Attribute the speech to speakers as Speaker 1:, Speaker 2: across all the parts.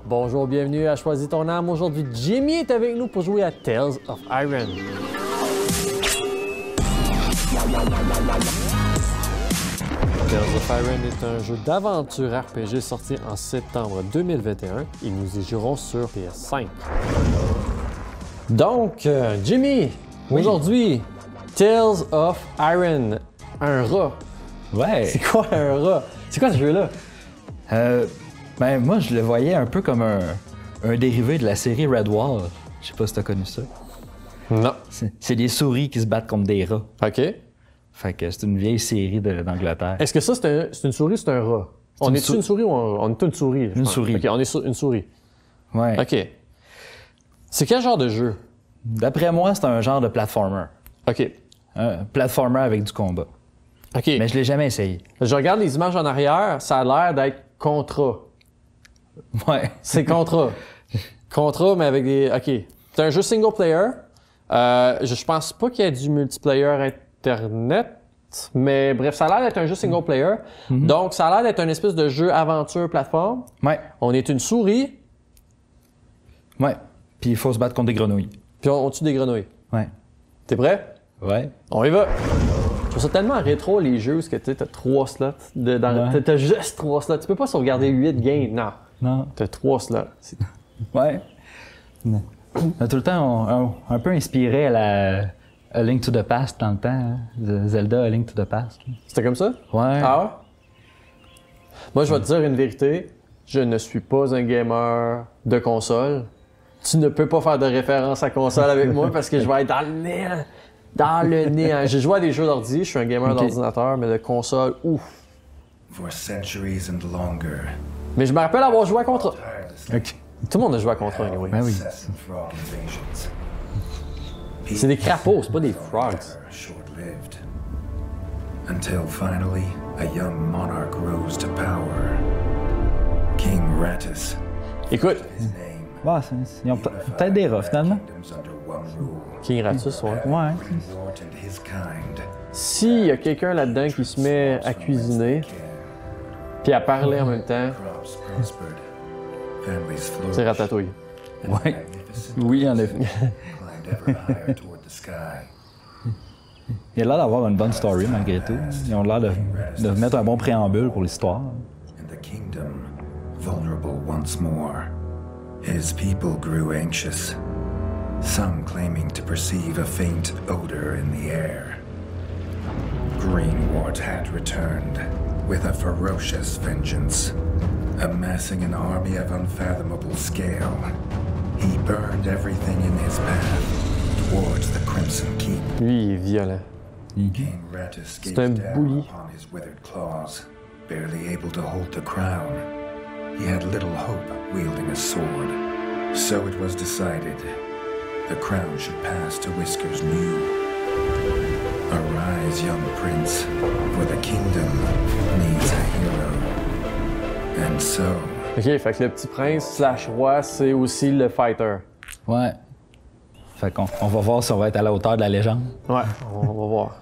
Speaker 1: Bonjour, bienvenue à Choisis ton âme. Aujourd'hui, Jimmy est avec nous pour jouer à Tales of Iron. Tales of Iron est un jeu d'aventure RPG sorti en septembre 2021 et nous y jouerons sur PS5. Donc, Jimmy, aujourd'hui, Tales of Iron, un rat.
Speaker 2: Ouais.
Speaker 1: C'est quoi un rat? C'est quoi ce jeu-là?
Speaker 2: Ben, moi, je le voyais un peu comme un dérivé de la série Redwall. Je sais pas si t'as connu ça.
Speaker 1: Non.
Speaker 2: C'est des souris qui se battent contre des rats.
Speaker 1: OK.
Speaker 2: Fait que c'est une vieille série d'Angleterre.
Speaker 1: Est-ce que ça, c'est une souris ou c'est un rat? On est-tu une souris ou on est une souris?
Speaker 2: Une souris.
Speaker 1: OK, on est une souris.
Speaker 2: Ouais.
Speaker 1: OK. C'est quel genre de jeu?
Speaker 2: D'après moi, c'est un genre de platformer.
Speaker 1: OK.
Speaker 2: Un platformer avec du combat.
Speaker 1: OK.
Speaker 2: Mais je l'ai jamais essayé.
Speaker 1: Je regarde les images en arrière, ça a l'air d'être Contra.
Speaker 2: Ouais.
Speaker 1: C'est Contra. Contra, mais avec des... OK. C'est un jeu single player. Je pense pas qu'il y ait du multiplayer Internet, mais bref, ça a l'air d'être un jeu single player. Donc, ça a l'air d'être une espèce de jeu aventure plateforme.
Speaker 2: Ouais.
Speaker 1: On est une souris,
Speaker 2: Ouais. Puis il faut se battre contre des grenouilles.
Speaker 1: puis on tue des grenouilles.
Speaker 2: Ouais.
Speaker 1: T'es prêt?
Speaker 2: Ouais.
Speaker 1: On y va! Je trouve ça tellement rétro, les jeux, où tu as 3 slots.
Speaker 2: Ouais.
Speaker 1: T'as juste 3 slots. Tu peux pas sauvegarder 8 games. Non.
Speaker 2: Non.
Speaker 1: T'as 3 slots.
Speaker 2: Ouais. On a tout le temps un peu inspiré à la A Link to the Past dans le temps. Hein? Zelda A Link to the Past.
Speaker 1: C'était comme ça?
Speaker 2: Ouais.
Speaker 1: Ah ouais? Moi, je vais te dire une vérité. Je ne suis pas un gamer de console. Tu ne peux pas faire de référence à console avec moi parce que je vais être dans le nez. Dans le nez. J'ai joué à des jeux d'ordi. Je suis un gamer d'ordinateur, mais de console, ouf.
Speaker 3: For centuries and longer,
Speaker 1: Mais je me rappelle avoir joué à Contra.
Speaker 2: Ok.
Speaker 1: Tout le monde a joué à Contra, anyway.
Speaker 2: Ben oui.
Speaker 3: incessant frog invasions.
Speaker 1: C'est des crapauds, c'est pas des frogs.
Speaker 3: Short-lived. Until finally, a young monarch rose to power. King Rattus.
Speaker 1: Écoute,
Speaker 3: His name.
Speaker 2: Ouais, ils ont peut-être des rats, finalement.
Speaker 3: Kingdoms under one rule.
Speaker 1: King Ratus, ouais.
Speaker 2: Ouais.
Speaker 3: Wart and his kind.
Speaker 1: S'il y a quelqu'un là-dedans qui se met à cuisiner, puis à parler en même temps,
Speaker 3: Crops prospered. Families
Speaker 1: c'est
Speaker 3: flourished.
Speaker 1: Ratatouille.
Speaker 3: And
Speaker 2: Ouais.
Speaker 3: magnificent
Speaker 2: Oui, en effet.
Speaker 3: climbed ever higher toward the sky.
Speaker 2: Il a l'air d'avoir une bonne story, malgré tout. Ils ont l'air de mettre un bon préambule pour l'histoire.
Speaker 3: And the kingdom vulnerable once more. His people grew anxious, some claiming to perceive a faint odor in the air. Greenwart had returned with a ferocious vengeance, amassing an army of unfathomable scale. He burned everything in his path towards the Crimson Keep.
Speaker 1: Lui, il est violent.
Speaker 3: King Rattus
Speaker 1: un
Speaker 3: gazed down
Speaker 1: bully.
Speaker 3: upon his withered claws, barely able to hold the crown. He had little hope wielding a sword. So it was decided the crown should pass to Whiskers New. Arise, young prince, for the kingdom needs a hero. And so,
Speaker 1: OK, fait que le petit prince slash roi, c'est aussi le fighter.
Speaker 2: Ouais. Fait qu'on va voir si on va être à la hauteur de la légende.
Speaker 1: Ouais, on va voir.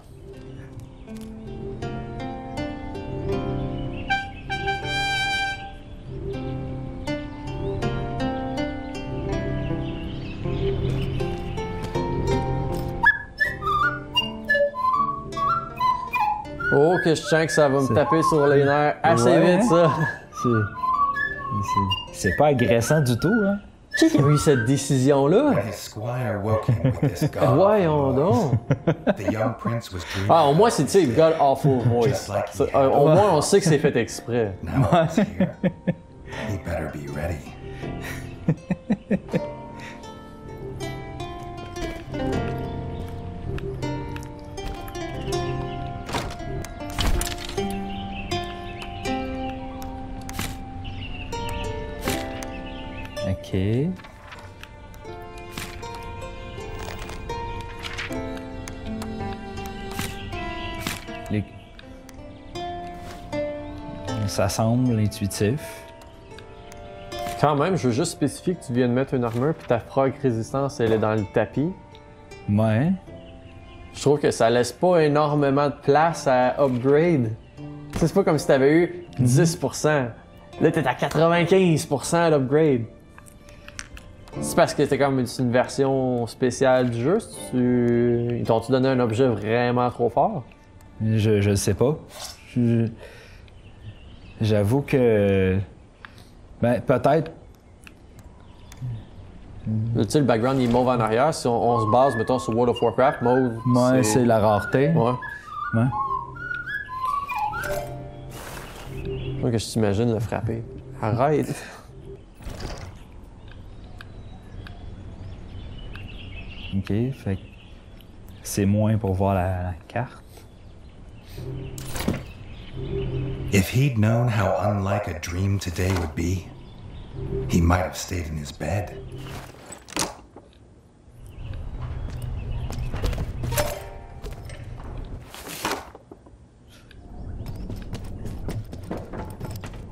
Speaker 1: Oh, que je sens que ça va me taper sur les nerfs assez
Speaker 2: Ouais.
Speaker 1: vite, ça.
Speaker 2: C'est pas agressant du tout, hein?
Speaker 1: Qui a eu cette décision-là?
Speaker 3: his squire woke him with this god.
Speaker 1: Voyons donc.
Speaker 3: The young prince was dreaming.
Speaker 1: Ah, au moins, c'est, tu sais, God Awful Voice. Au moins, on sait que c'est fait exprès.
Speaker 3: Now it's here. He better be ready.
Speaker 2: OK. Les- Ça semble intuitif.
Speaker 1: Quand même, je veux juste spécifier que tu viens de mettre une armure puis ta frog résistance, elle est dans le tapis.
Speaker 2: Ouais.
Speaker 1: Je trouve que ça laisse pas énormément de place à upgrade. Tu sais, c'est pas comme si t'avais eu 10%. Là, t'es à 95% à l'upgrade. C'est parce que c'était comme une version spéciale du jeu? Ils t'ont-tu donné un objet vraiment trop fort?
Speaker 2: Je sais pas. J'avoue que... Ben, peut-être...
Speaker 1: Tu sais, le background, il est mauve en arrière. Si on se base, mettons, sur World of Warcraft, mauve,
Speaker 2: Ouais, c'est la rareté.
Speaker 1: Ouais.
Speaker 2: Ouais.
Speaker 1: Moi, que je t'imagine le frapper. Arrête!
Speaker 2: OK, fait que c'est moins pour voir la carte.
Speaker 3: If he'd known how unlike a dream today would be, he might have stayed in his bed.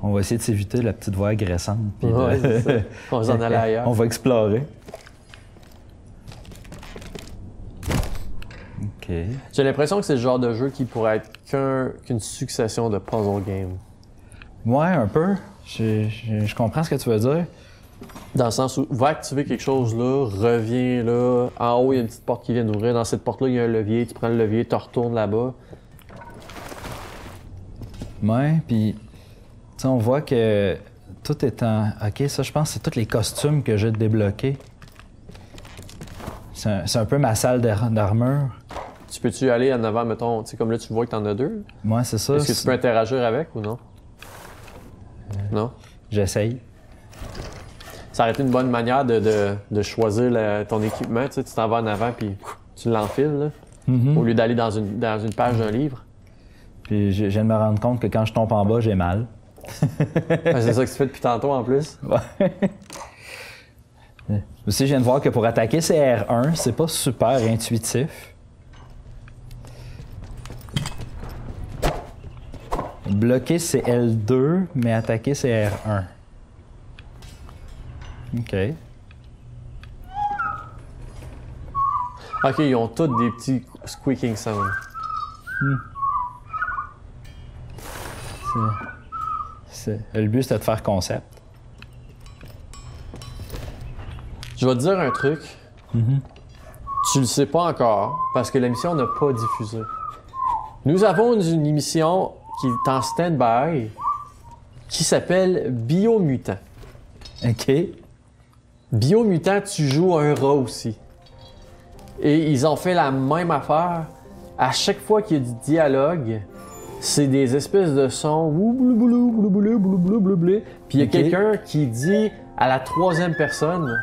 Speaker 2: On va essayer de s'éviter la petite voix agressante. Puis
Speaker 1: Ouais, c'est ça. On va s'en aller ailleurs.
Speaker 2: On va explorer. OK.
Speaker 1: J'ai l'impression que c'est le genre de jeu qui pourrait être qu'une succession de puzzle games.
Speaker 2: Ouais, un peu. Je comprends ce que tu veux dire.
Speaker 1: Dans le sens où, va activer quelque chose là, reviens là, en haut, il y a une petite porte qui vient d'ouvrir. Dans cette porte-là, il y a un levier, tu prends le levier, tu retournes là-bas.
Speaker 2: Ouais, puis... Tu sais, on voit que tout est en... OK, ça, je pense que c'est tous les costumes que j'ai débloqués. C'est un peu ma salle d'armure.
Speaker 1: Tu peux-tu aller en avant, mettons, tu sais, comme là, tu vois que t'en as deux?
Speaker 2: Moi, c'est ça.
Speaker 1: Est-ce que tu peux interagir avec ou non? Non?
Speaker 2: J'essaye.
Speaker 1: Ça aurait été une bonne manière de choisir ton équipement. Tu sais, tu t'en vas en avant puis tu l'enfiles, là, au lieu d'aller dans une page d'un livre.
Speaker 2: Puis je viens de me rendre compte que quand je tombe en bas, j'ai mal.
Speaker 1: C'est ça que tu fais depuis tantôt en plus?
Speaker 2: Ouais. Aussi, je viens de voir que pour attaquer, c'est R1. C'est pas super intuitif. Bloquer, c'est L2, mais attaquer, c'est R1. OK.
Speaker 1: OK, ils ont tous des petits squeaking sounds.
Speaker 2: Le but, c'était de faire concept.
Speaker 1: Je vais te dire un truc. Tu le sais pas encore, parce que l'émission n'a pas diffusé. Nous avons une émission qui est en stand-by, qui s'appelle Biomutant.
Speaker 2: OK.
Speaker 1: Biomutant, tu joues un rat aussi. Et ils ont fait la même affaire. À chaque fois qu'il y a du dialogue, c'est des espèces de sons. Puis il y a quelqu'un qui dit à la troisième personne,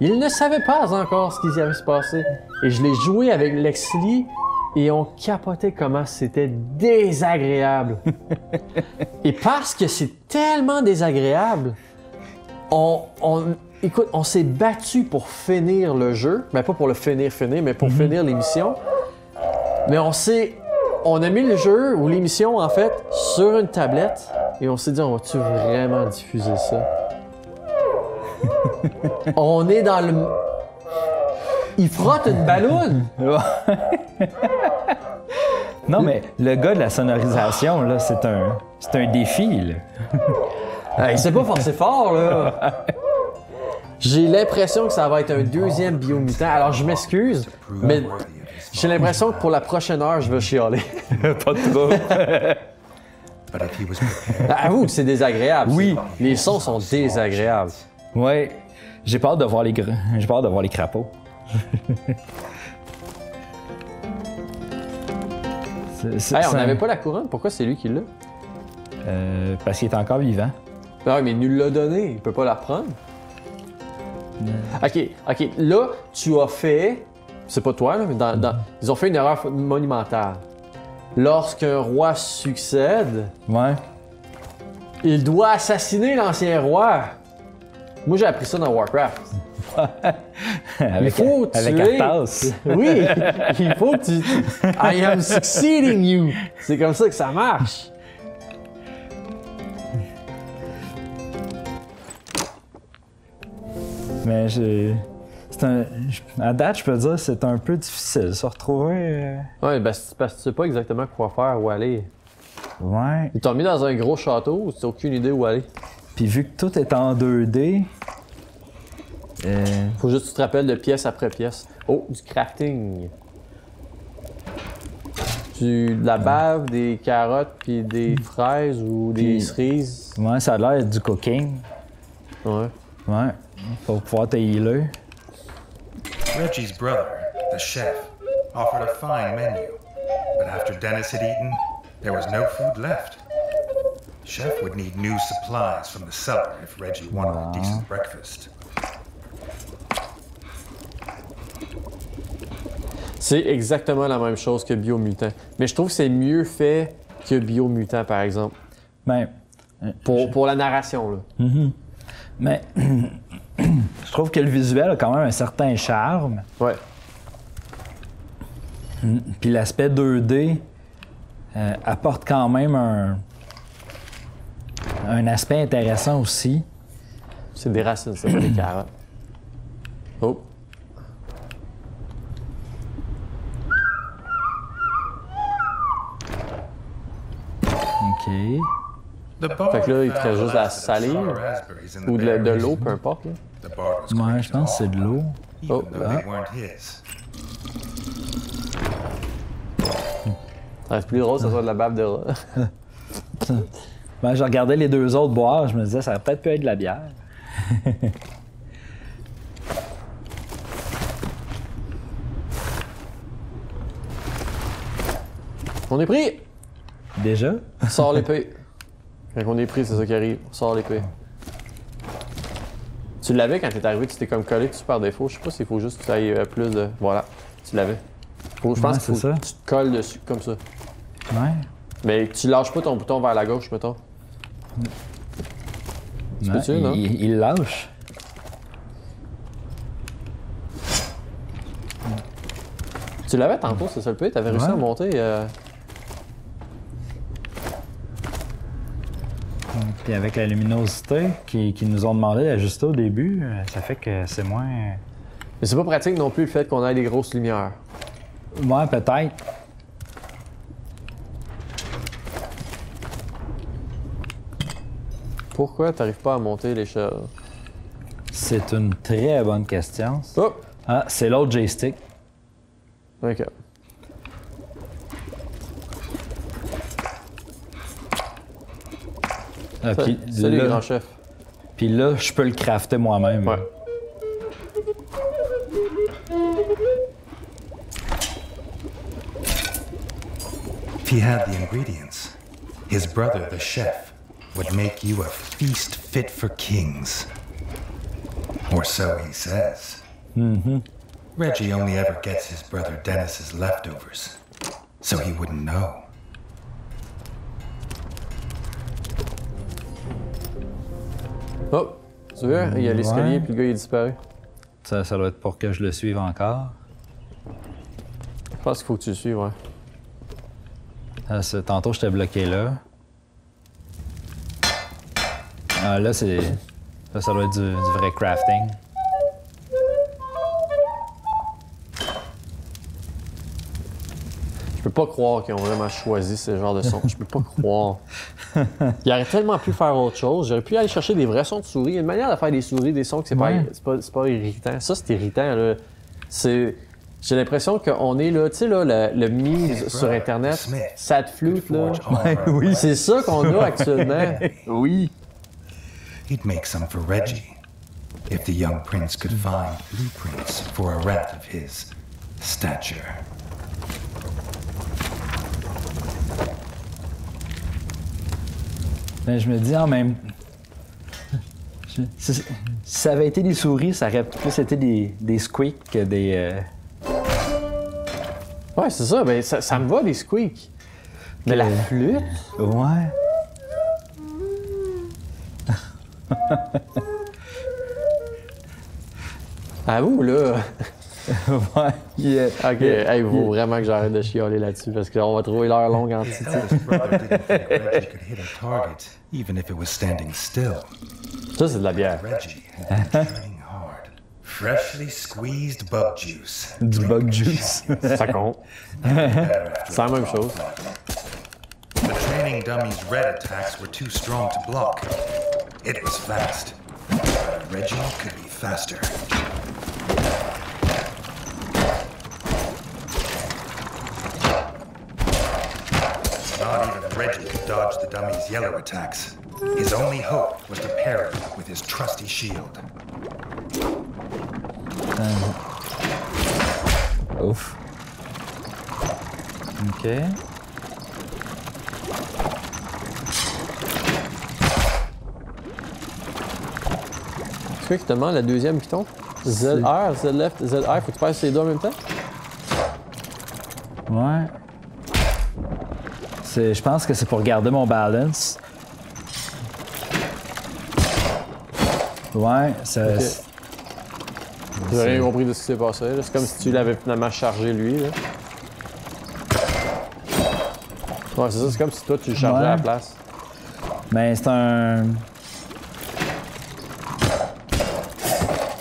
Speaker 1: il ne savait pas encore ce qui allait se passer. Et je l'ai joué avec Lexley et on capotait comment c'était désagréable. Et parce que c'est tellement désagréable, écoute, on s'est battu pour finir le jeu. Ben pas pour le finir, mais pour finir l'émission. Mais on a mis le jeu ou l'émission, en fait, sur une tablette et on s'est dit, on va-tu vraiment diffuser ça? On est dans le... Il frotte une balloune!
Speaker 2: Non, mais le gars de la sonorisation, là, c'est un défi, là.
Speaker 1: Il s'est pas forcé fort, là! J'ai l'impression que ça va être un deuxième Biomutant. Alors, je m'excuse, mais j'ai l'impression que pour la prochaine heure, je vais chialer.
Speaker 2: Pas trop.
Speaker 3: But if he was prepared,
Speaker 1: Avoue que c'est désagréable.
Speaker 2: Oui.
Speaker 1: Les sons sont désagréables.
Speaker 2: Ouais. J'ai peur de voir les crapauds.
Speaker 1: On n'avait pas la couronne. Pourquoi c'est lui qui l'a?
Speaker 2: Parce qu'il est encore vivant.
Speaker 1: Ah, mais il nous l'a donné. Il peut pas la reprendre. OK. Là, tu as fait... C'est pas toi, là, mais ils ont fait une erreur monumentale. Lorsqu'un roi succède,
Speaker 2: Ouais.
Speaker 1: il doit assassiner l'ancien roi. Moi, j'ai appris ça dans Warcraft.
Speaker 2: avec
Speaker 1: faut tuer.
Speaker 2: Arthas.
Speaker 1: Oui, il faut que tu... I am succeeding you. C'est comme ça que ça marche.
Speaker 2: Mais à date, je peux dire que c'est un peu difficile de se retrouver.
Speaker 1: Ouais, ben, c'est parce que tu sais pas exactement quoi faire, où aller.
Speaker 2: Ouais.
Speaker 1: Ils t'ont mis dans un gros château, tu n'as aucune idée où aller.
Speaker 2: Puis vu que tout est en 2D,
Speaker 1: Faut juste que tu te rappelles de pièce après pièce. Oh, du crafting. De la bave, des carottes, puis des fraises ou des cerises.
Speaker 2: Ouais, ça a l'air du cooking.
Speaker 1: Ouais.
Speaker 2: Ouais. Faut pouvoir te healer.
Speaker 3: Reggie's brother, the chef, offered a fine menu. But after Dennis had eaten, there was no food left. Chef would need new supplies from the cellar if Reggie wanted a decent breakfast.
Speaker 1: C'est exactement la même chose que Biomutant. Mais je trouve que c'est mieux fait que Biomutant, par exemple.
Speaker 2: Ben,
Speaker 1: Pour la narration, là.
Speaker 2: mais je trouve que le visuel a quand même un certain charme.
Speaker 1: Ouais.
Speaker 2: Puis l'aspect 2D apporte quand même un aspect intéressant aussi.
Speaker 1: C'est des racines, c'est pas des carottes. Oh.
Speaker 2: OK.
Speaker 1: Fait que là, il te reste juste la salive ou de l'eau, peu importe. Là.
Speaker 2: Ouais, je pense que c'est de l'eau.
Speaker 1: Oh,
Speaker 3: They
Speaker 1: ah.
Speaker 3: weren't his.
Speaker 1: Ça reste plus drôle, ça soit de la bave de rat.
Speaker 2: Ben, je regardais les deux autres boire, je me disais, ça aurait peut-être pu être de la bière.
Speaker 1: On est pris!
Speaker 2: Déjà?
Speaker 1: Sors l'épée. Quand on est pris, c'est ça qui arrive. Sors l'épée. Tu l'avais quand t'es arrivé, tu t'es comme collé dessus par défaut. Je sais pas s'il faut juste que tu ailles plus de... Voilà, tu l'avais. Je pense
Speaker 2: Ouais,
Speaker 1: qu'il faut
Speaker 2: c'est ça.
Speaker 1: que tu te colles dessus comme ça.
Speaker 2: Ouais.
Speaker 1: Mais tu lâches pas ton bouton vers la gauche, mettons. Tu peux-tu, non?
Speaker 2: Il lâche.
Speaker 1: Tu l'avais tantôt, c'est ça le pays? T'avais réussi
Speaker 2: Ouais.
Speaker 1: à monter...
Speaker 2: Puis avec la luminosité qu'ils nous ont demandé d'ajuster au début, ça fait que c'est moins...
Speaker 1: Mais c'est pas pratique non plus le fait qu'on ait des grosses lumières.
Speaker 2: Ouais, peut-être.
Speaker 1: Pourquoi t'arrives pas à monter l'échelle?
Speaker 2: C'est une très bonne question.
Speaker 1: Oh!
Speaker 2: Ah, c'est l'autre joystick.
Speaker 1: OK.
Speaker 2: Ah, puis
Speaker 1: Salut,
Speaker 2: là,
Speaker 1: grand chef.
Speaker 2: puis là, je peux le crafter moi-même.
Speaker 1: Ouais.
Speaker 3: If he had the ingredients, his brother, the chef, would make you a feast fit for kings. Or so he says. Reggie only ever gets his brother Dennis's leftovers, so he wouldn't know.
Speaker 1: Oh! Tu vois? Il y a l'escalier
Speaker 2: Ouais.
Speaker 1: puis le gars il est disparu.
Speaker 2: Ça doit être pour que je le suive encore.
Speaker 1: Je pense qu'il faut que tu le suives, ouais.
Speaker 2: Tantôt, j'étais bloqué là. Ah, là, c'est... Là, ça doit être du vrai crafting.
Speaker 1: Je peux pas croire qu'ils ont vraiment choisi ce genre de son. Je peux pas croire. Il aurait tellement pu faire autre chose. J'aurais pu aller chercher des vrais sons de souris. Il y a une manière de faire des souris, des sons que c'est
Speaker 2: Ouais.
Speaker 1: c'est pas irritant. Ça, c'est irritant, là. J'ai l'impression qu'on est là, tu sais, là, le meme sur Internet, Sad Flute, là.
Speaker 2: oui.
Speaker 1: C'est ça qu'on a actuellement.
Speaker 2: Oui.
Speaker 3: He'd make some for Reggie, if the young prince could find blueprints for a rat of his stature.
Speaker 2: Mais je me dis en même... Si ça avait été des souris, ça aurait plus été des squeaks que des...
Speaker 1: Ouais, c'est ça. Ben, ça me va, des squeaks. Mais la flûte...
Speaker 2: Ouais.
Speaker 1: À vous, là.
Speaker 2: Ouais. Yeah.
Speaker 1: OK, hey, il faut vraiment que j'arrête de chialer là-dessus parce qu'on va trouver l'heure longue en titre.
Speaker 3: His brother didn't think Reggie could hit a target, even if it was standing still.
Speaker 1: Ça, c'est de la bière.
Speaker 3: Reggie had been training hard. Freshly squeezed bug juice.
Speaker 2: Du bug juice.
Speaker 1: Ça compte. C'est la même chose.
Speaker 3: The training dummy's red attacks were too strong to block. It was fast. Reggie could be faster. Not even Reggie could dodge the dummy's yellow attacks. His only hope was to parry with his trusty shield.
Speaker 2: Ouf. OK.
Speaker 1: C'est quoi qui te demande la deuxième piton? ZR, Z left, ZR, faut que tu passes les deux en même temps?
Speaker 2: Ouais. Je pense que c'est pour garder mon balance. Ouais, ça...
Speaker 1: Okay. J'ai rien compris de ce qui s'est passé. C'est comme si tu l'avais finalement chargé lui. Là. Ouais, c'est ça, c'est comme si toi tu le chargeais à la place.
Speaker 2: Mais c'est un...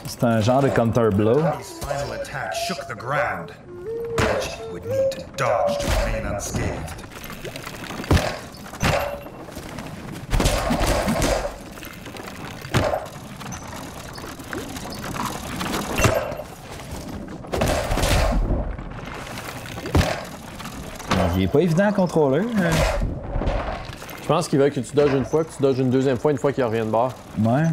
Speaker 2: C'est un genre de counter blow.
Speaker 3: His final attack shook the ground. Reggie would need to dodge to remain unscathed.
Speaker 2: Il est pas évident à contrôler.
Speaker 1: Je pense qu'il veut que tu dodges une fois, que tu dodges une deuxième fois, une fois qu'il revient de bord.
Speaker 2: Ouais.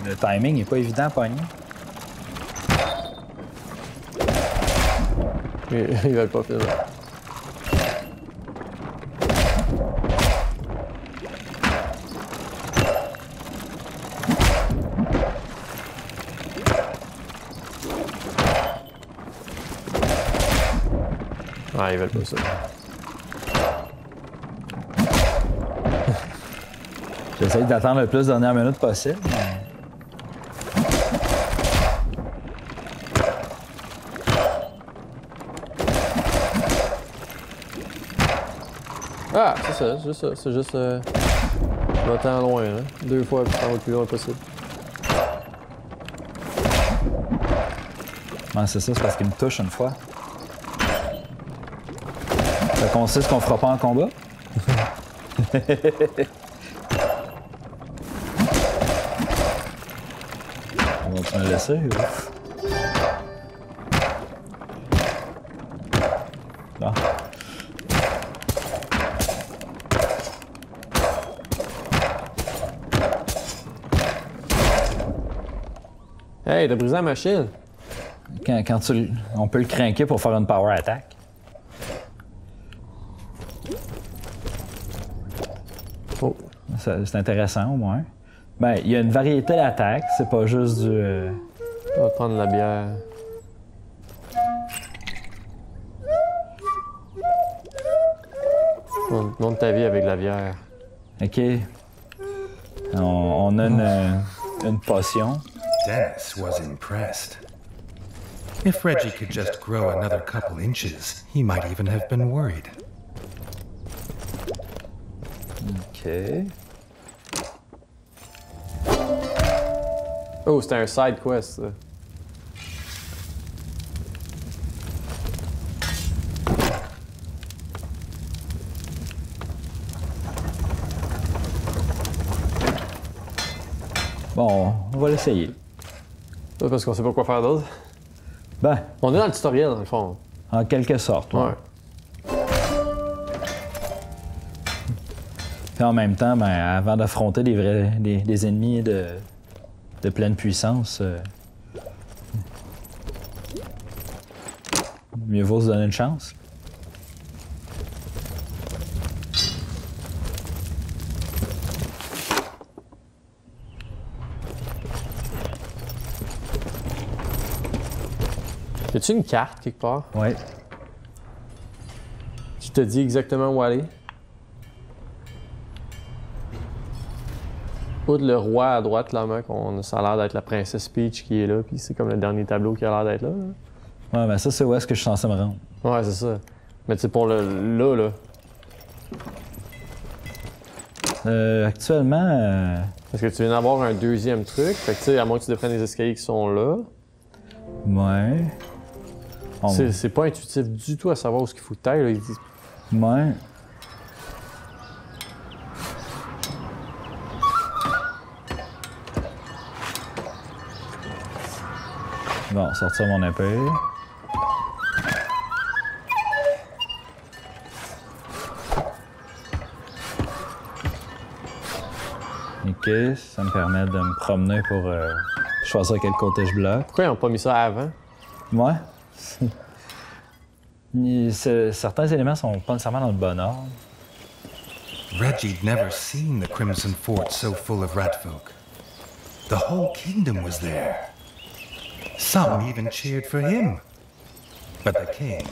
Speaker 2: Le timing est pas évident à pogner.
Speaker 1: Ils veulent pas faire ça. Ah, ils veulent pas ça.
Speaker 2: J'essaie d'attendre le plus de dernière minute possible.
Speaker 1: Ah, c'est ça, c'est juste ça. C'est juste. Va-t'en loin, hein. 2 fois, puis t'en vas le plus loin possible.
Speaker 2: Ouais, c'est ça, c'est parce qu'il me touche une fois. Ça consiste qu'on fera pas en combat? On va te me laisser, ouf. Bon.
Speaker 1: Hey, t'as brisé la machine!
Speaker 2: Quand on peut le craquer pour faire une power attack.
Speaker 1: Oh.
Speaker 2: C'est intéressant au moins. Ben, il y a une variété d'attaques, c'est pas juste du...
Speaker 1: On va prendre la bière. Monte ta vie avec la bière.
Speaker 2: OK. On a une potion.
Speaker 3: Dennis was impressed. If Reggie could just grow another couple inches, he might even have been worried.
Speaker 2: OK.
Speaker 1: Oh, c'était un side quest, ça.
Speaker 2: Bon, on va l'essayer.
Speaker 1: Ça, parce qu'on sait pas quoi faire d'autre.
Speaker 2: Ben,
Speaker 1: On est dans le tutoriel, dans le fond.
Speaker 2: en quelque sorte. Ouais.
Speaker 1: Ouais.
Speaker 2: Puis en même temps, ben, avant d'affronter des ennemis de pleine puissance, mieux vaut se donner une chance.
Speaker 1: Y a-tu une carte quelque part
Speaker 2: Ouais.
Speaker 1: qui te dit exactement où aller? Outre le roi à droite, clairement, ça a l'air d'être la princesse Peach qui est là, puis c'est comme le dernier tableau qui a l'air d'être là.
Speaker 2: Ouais, ben ça, c'est où est-ce que je suis censé me rendre.
Speaker 1: Ouais, c'est ça. Mais tu sais, pour là.
Speaker 2: Actuellement,
Speaker 1: Parce que tu viens d'avoir un deuxième truc, fait que tu sais, à moins que tu défrennes les escaliers qui sont là.
Speaker 2: ouais.
Speaker 1: C'est pas intuitif du tout à savoir où il faut que tu ailles.
Speaker 2: Ouais. Bon, sortir mon épée. Ok, ça me permet de me promener pour choisir quel côté je bloque.
Speaker 1: Pourquoi ils n'ont pas mis ça avant?
Speaker 2: Ouais. Certains éléments sont pas nécessairement dans le bon ordre.
Speaker 3: Reggie'd never seen the Crimson Fort so full of ratfolk. The whole kingdom was there. Some even cheered for him. But the king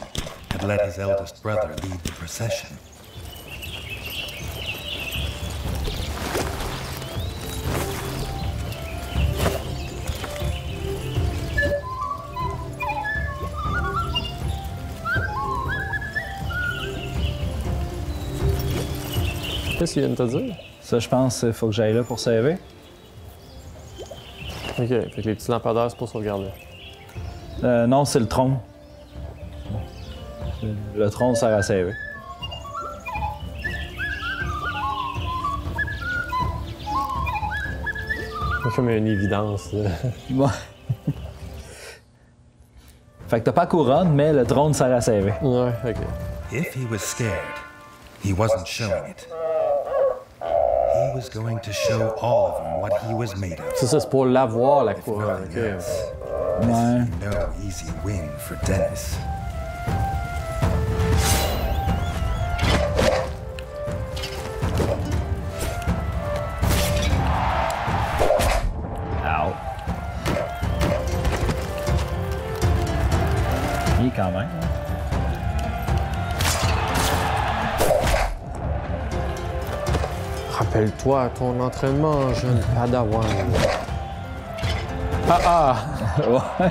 Speaker 3: had let his eldest brother lead the procession.
Speaker 1: Qu'est-ce qu'il vient de te dire?
Speaker 2: Ça, je pense qu'il faut que j'aille là pour sauver.
Speaker 1: Ok, fait que les petits lampadaires, c'est pour sauvegarder.
Speaker 2: Non, c'est le trône. Le trône sert à sauver.
Speaker 1: C'est comme une évidence. Là.
Speaker 2: Ouais. Fait que t'as pas couronne, mais le trône sert à sauver.
Speaker 1: Ouais, ok.
Speaker 3: If he was scared, he wasn't showing it. He was going to show all of them what he was made of.
Speaker 1: C'est ça, c'est pour l'avoir, la
Speaker 3: If
Speaker 1: couronne.
Speaker 3: nothing
Speaker 1: Ok.
Speaker 3: else.
Speaker 2: Ouais.
Speaker 3: No easy win for Dennis.
Speaker 2: Ow. Il est quand même.
Speaker 1: Rappelle-toi ton entraînement, jeune padawan. Ah ah!
Speaker 2: Ouais.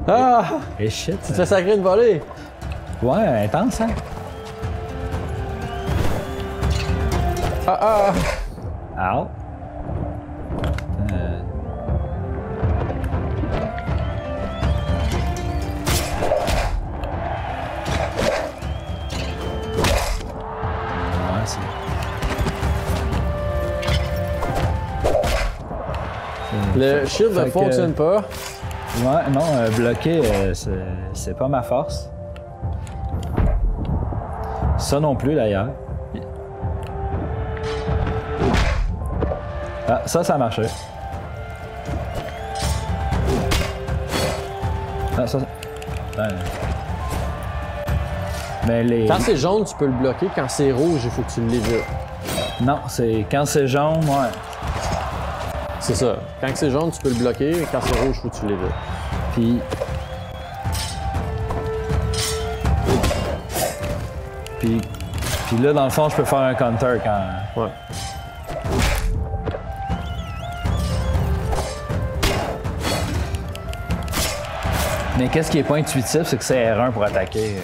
Speaker 1: Ah!
Speaker 2: Et shit.
Speaker 1: Tu te fais sacrer une volée!
Speaker 2: Ouais, intense, hein?
Speaker 1: Ah ah!
Speaker 2: Ow. Ouais, c'est...
Speaker 1: Le shield ne
Speaker 2: Fait que-
Speaker 1: fonctionne pas.
Speaker 2: Ouais, non, bloquer, c'est pas ma force. Ça non plus, d'ailleurs. Ah, ça a marché. Ah, ça... Ouais. Mais les...
Speaker 1: Quand c'est jaune, tu peux le bloquer. Quand c'est rouge, il faut que tu l'évites.
Speaker 2: Non, c'est... Quand c'est jaune, ouais.
Speaker 1: C'est ça. Quand c'est jaune, tu peux le bloquer. Et quand c'est rouge, il faut que tu l'évites.
Speaker 2: Puis... Puis là, dans le fond, je peux faire un counter quand...
Speaker 1: Ouais.
Speaker 2: Mais qu'est-ce qui est pas intuitif, c'est que c'est R1 pour attaquer.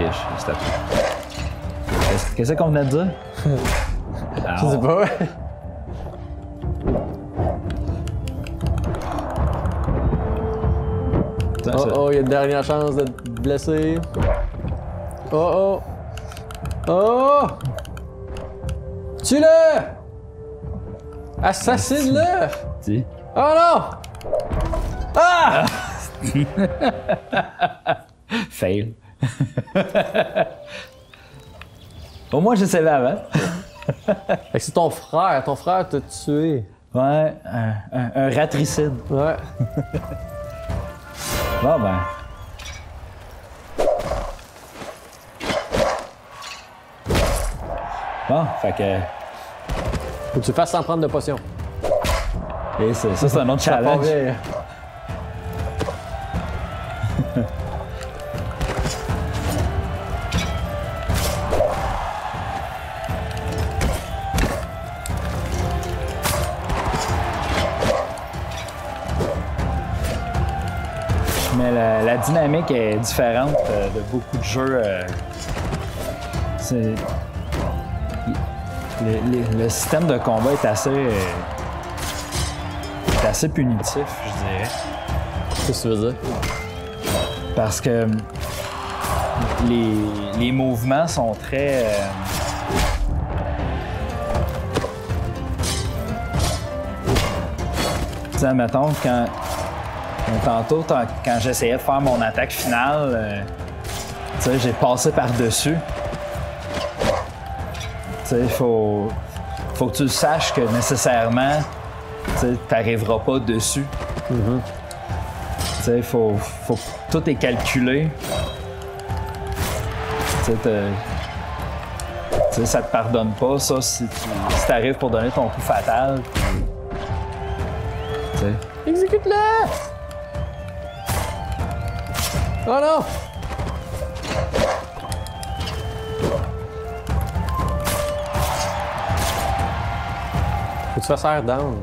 Speaker 2: Ish, c'est après. Qu'est-ce qu'on venait de dire?
Speaker 1: Je sais pas. Oh oh, il y a une dernière chance de te blesser. Oh oh! Oh! Tue-le! Assassine-le!
Speaker 2: Dis.
Speaker 1: Oh non! Ah!
Speaker 2: Fail. Au moins, je savais avant.
Speaker 1: Fait que c'est ton frère t'a tué.
Speaker 2: Ouais, un ratricide.
Speaker 1: Ouais.
Speaker 2: Bon, ben. Bon, fait que.
Speaker 1: Faut que tu fasses sans prendre de potion.
Speaker 2: Et ça, c'est un autre
Speaker 1: Ça part
Speaker 2: challenge.
Speaker 1: bien.
Speaker 2: Mais la dynamique est différente de beaucoup de jeux. Le système de combat est assez punitif, je dirais.
Speaker 1: Qu'est-ce que tu veux dire?
Speaker 2: Parce que les mouvements sont très... tu sais, mettons, tantôt, quand j'essayais de faire mon attaque finale, tu sais, j'ai passé par-dessus. Tu sais, faut que tu saches que nécessairement, tu n'arriveras pas dessus.
Speaker 1: Mm-hmm.
Speaker 2: Tu sais, faut tout est calculé. Tu sais, ça te pardonne pas, ça, si tu arrives pour donner ton coup fatal. Tu sais.
Speaker 1: Exécute-le! Oh non! Faut que tu fasses air down.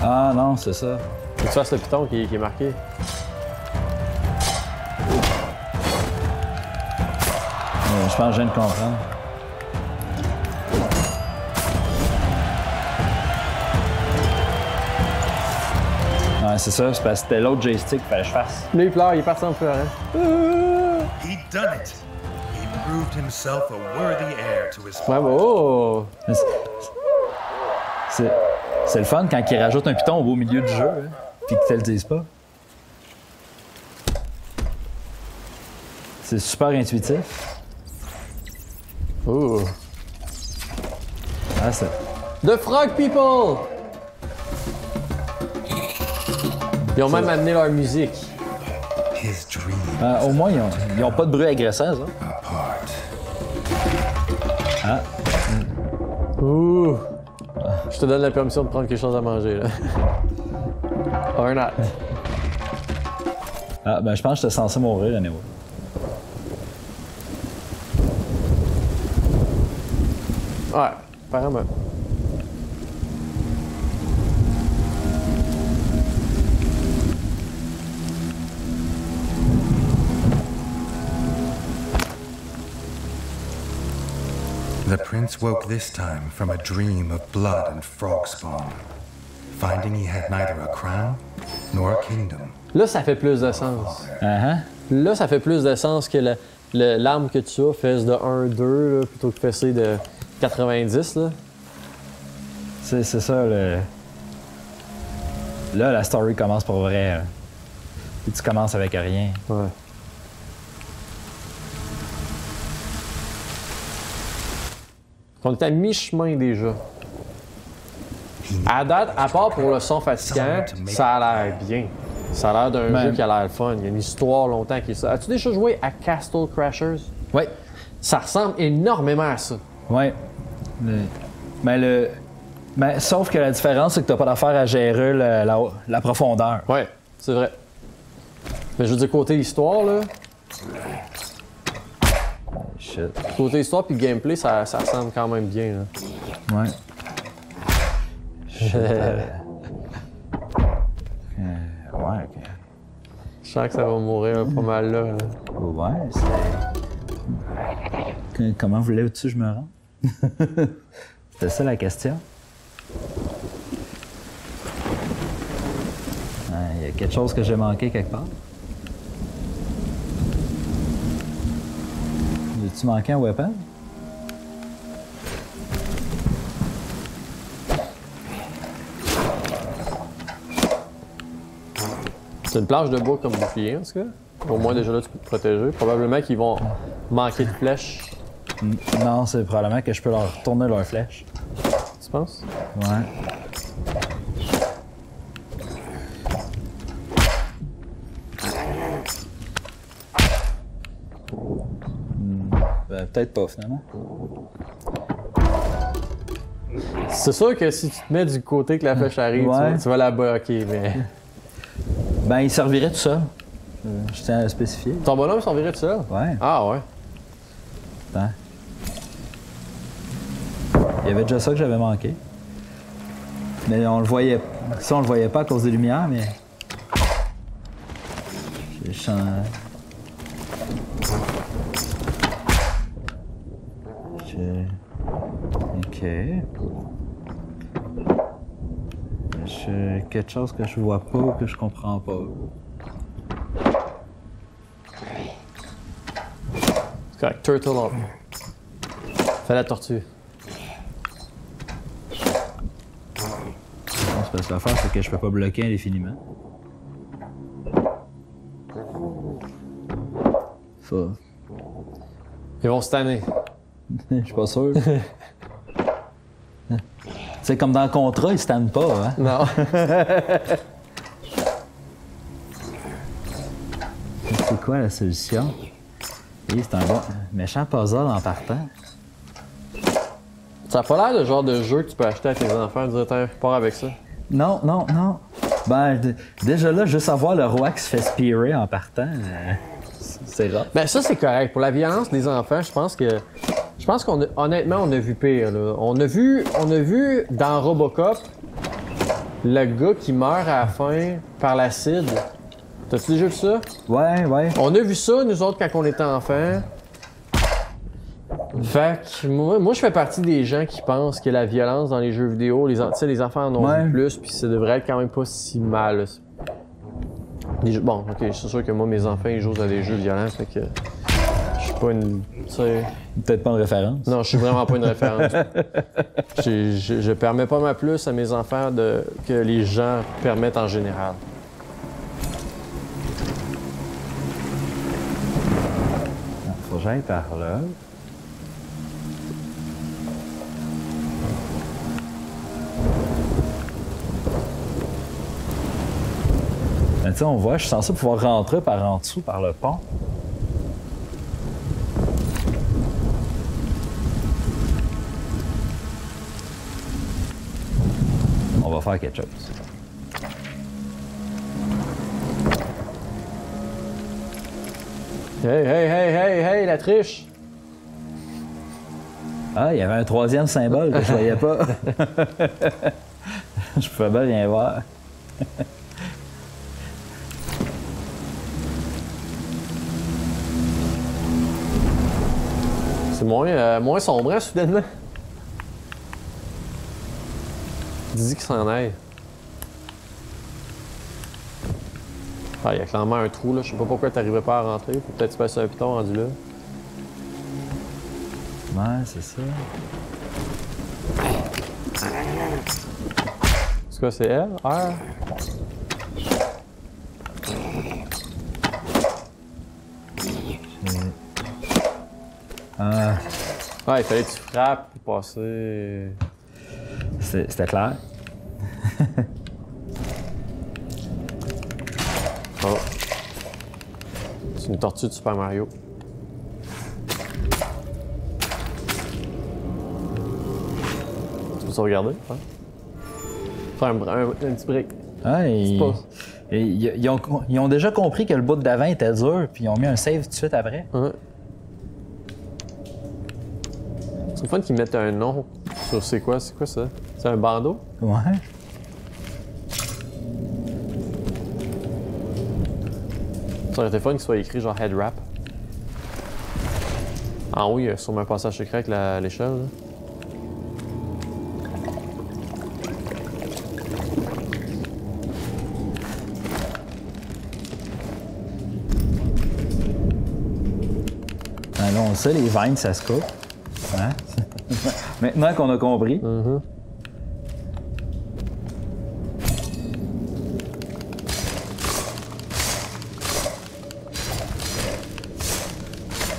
Speaker 2: Ah non, c'est ça.
Speaker 1: Faut que tu fasses le piton qui est marqué.
Speaker 2: Je pense que je viens de comprendre. Ouais, c'est ça, c'est parce que c'était l'autre joystick qu'il fallait que je fasse.
Speaker 1: Là, il pleure, il est parti en pleurant.
Speaker 4: He'd done it. He proved himself a worthy heir to his
Speaker 1: Ouais,
Speaker 4: father.
Speaker 1: oh!
Speaker 2: C'est le fun quand ils rajoutent un piton au beau milieu du jeu, hein, puis qu'ils te le disent pas. C'est super intuitif.
Speaker 1: Oh!
Speaker 2: Ah, ça.
Speaker 1: The Frog People! Ils ont même amené leur musique.
Speaker 3: His dream
Speaker 2: Au moins, ils ont pas de bruit agressant, ça.
Speaker 3: apart.
Speaker 2: Ah.
Speaker 1: Ouh! Je te donne la permission de prendre quelque chose à manger, là. Or not.
Speaker 2: Ah, ben, je pense que j'étais censé mourir, anyway.
Speaker 1: Ouais, apparemment.
Speaker 3: The prince woke this time from a dream of blood and frog spawn, finding he had neither a crown nor a kingdom.
Speaker 1: Là, ça fait plus de sens.
Speaker 2: Uh-huh.
Speaker 1: Là, ça fait plus de sens que l'arme que tu as fasse de 1-2 là, plutôt que fesser de 90. Là.
Speaker 2: C'est ça, le... Là, la story commence pour vrai. Là. Puis tu commences avec rien.
Speaker 1: Ouais. On est à mi-chemin déjà. À date, à part pour le son fatigant, ça a l'air bien. Ça a l'air d'un
Speaker 2: Ben-
Speaker 1: jeu qui a l'air fun. Il y a une histoire longtemps qui est ça. As-tu déjà joué à Castle Crashers?
Speaker 2: Ouais.
Speaker 1: Ça ressemble énormément à ça.
Speaker 2: Ouais. Mais sauf que la différence, c'est que t'as pas d'affaire à gérer la profondeur.
Speaker 1: Ouais, c'est vrai. Mais je veux dire, côté histoire, là,
Speaker 2: Shit.
Speaker 1: côté histoire puis gameplay, ça ressemble quand même bien. Là.
Speaker 2: Ouais. Ouais, ok.
Speaker 1: Je sens que ça va mourir pas mal là.
Speaker 2: Ouais, c'est... Comment voulais-tu que je me rende? C'était ça la question? Il y a quelque chose que j'ai manqué quelque part? As-tu manqué un weapon?
Speaker 1: C'est une planche de bois comme bouclier, en tout cas. Au moins, déjà là, tu peux te protéger. Probablement qu'ils vont manquer de flèches.
Speaker 2: Non, c'est probablement que je peux leur tourner leur flèche.
Speaker 1: Tu penses?
Speaker 2: Ouais. Ben, peut-être pas, finalement.
Speaker 1: C'est sûr que si tu te mets du côté que la flèche arrive,
Speaker 2: Ouais.
Speaker 1: tu vas la bloquer, mais...
Speaker 2: Ben, il servirait tout ça. Je tiens à le spécifier.
Speaker 1: Ton bonhomme servirait de ça?
Speaker 2: Ouais.
Speaker 1: Ah ouais.
Speaker 2: Hein? Il y avait déjà ça que j'avais manqué. Mais on le voyait. Ça, on le voyait pas à cause des lumières, mais. Je sens. Ok. Quelque chose que je vois pas ou que je comprends pas.
Speaker 1: C'est correct. Turtle up. Fais la tortue.
Speaker 2: Ce que ça va faire, c'est que je peux pas bloquer indéfiniment. Ça.
Speaker 1: Ils vont se tanner.
Speaker 2: Je suis pas sûr. C'est comme dans le contrat, ils se tannent pas, hein?
Speaker 1: Non.
Speaker 2: C'est quoi la solution? Et c'est un bon méchant puzzle en partant.
Speaker 1: Ça a pas l'air de genre de jeu que tu peux acheter à tes enfants et dire tiens, pars avec ça.
Speaker 2: Non. Ben, déjà là, juste avoir le roi qui se fait spirer en partant, c'est rare.
Speaker 1: Ben ça c'est correct. Pour la violence des enfants, je pense qu'on honnêtement on a vu pire là. On a vu dans Robocop le gars qui meurt à la fin par l'acide. T'as-tu déjà vu ça?
Speaker 2: Ouais.
Speaker 1: On a vu ça nous autres quand on était enfants. Fait que moi je fais partie des gens qui pensent que la violence dans les jeux vidéo, les enfants en ont vu plus, puis ça devrait être quand même pas si mal. Là. Bon, ok, c'est sûr que moi mes enfants ils jouent à des jeux violents, fait que je suis pas une.
Speaker 2: Peut-être pas une référence.
Speaker 1: Non, je suis vraiment pas une référence. Je permets pas ma plus à mes enfants que les gens permettent en général.
Speaker 2: Faut que j'aille par là. Ben, tu sais, on voit, je suis censé pouvoir rentrer par en dessous, par le pont. On va faire quelque chose.
Speaker 1: Hey, la triche!
Speaker 2: Ah, il y avait un troisième symbole que je voyais pas. Je pouvais bien rien voir.
Speaker 1: C'est moins sombre, soudainement. Dis qu'il s'en aille. Ah, il y a clairement un trou, là. Je sais pas pourquoi t'arrivais pas à rentrer. Faut peut-être passer un piton rendu là.
Speaker 2: Ouais, c'est ça.
Speaker 1: C'est quoi, c'est L? R? Ah, il fallait que tu frappes pour passer.
Speaker 2: C'était clair.
Speaker 1: Oh. C'est une tortue de Super Mario. Tu veux sauvegarder? Hein? Faire un petit break.
Speaker 2: Ah, ils ont déjà compris que le bout d'avant était dur, puis ils ont mis un save tout de suite après.
Speaker 1: Ouais. C'est le fun qu'ils mettent un nom sur c'est quoi ça? C'est un bandeau?
Speaker 2: Ouais.
Speaker 1: Ça aurait été fun qu'il soit écrit genre head wrap. En haut, il y a sûrement un passage secret avec l'échelle. Là.
Speaker 2: Ah, là, on le sait, les vines, ça se coupe. Hein? Maintenant qu'on a compris.
Speaker 1: Mm-hmm.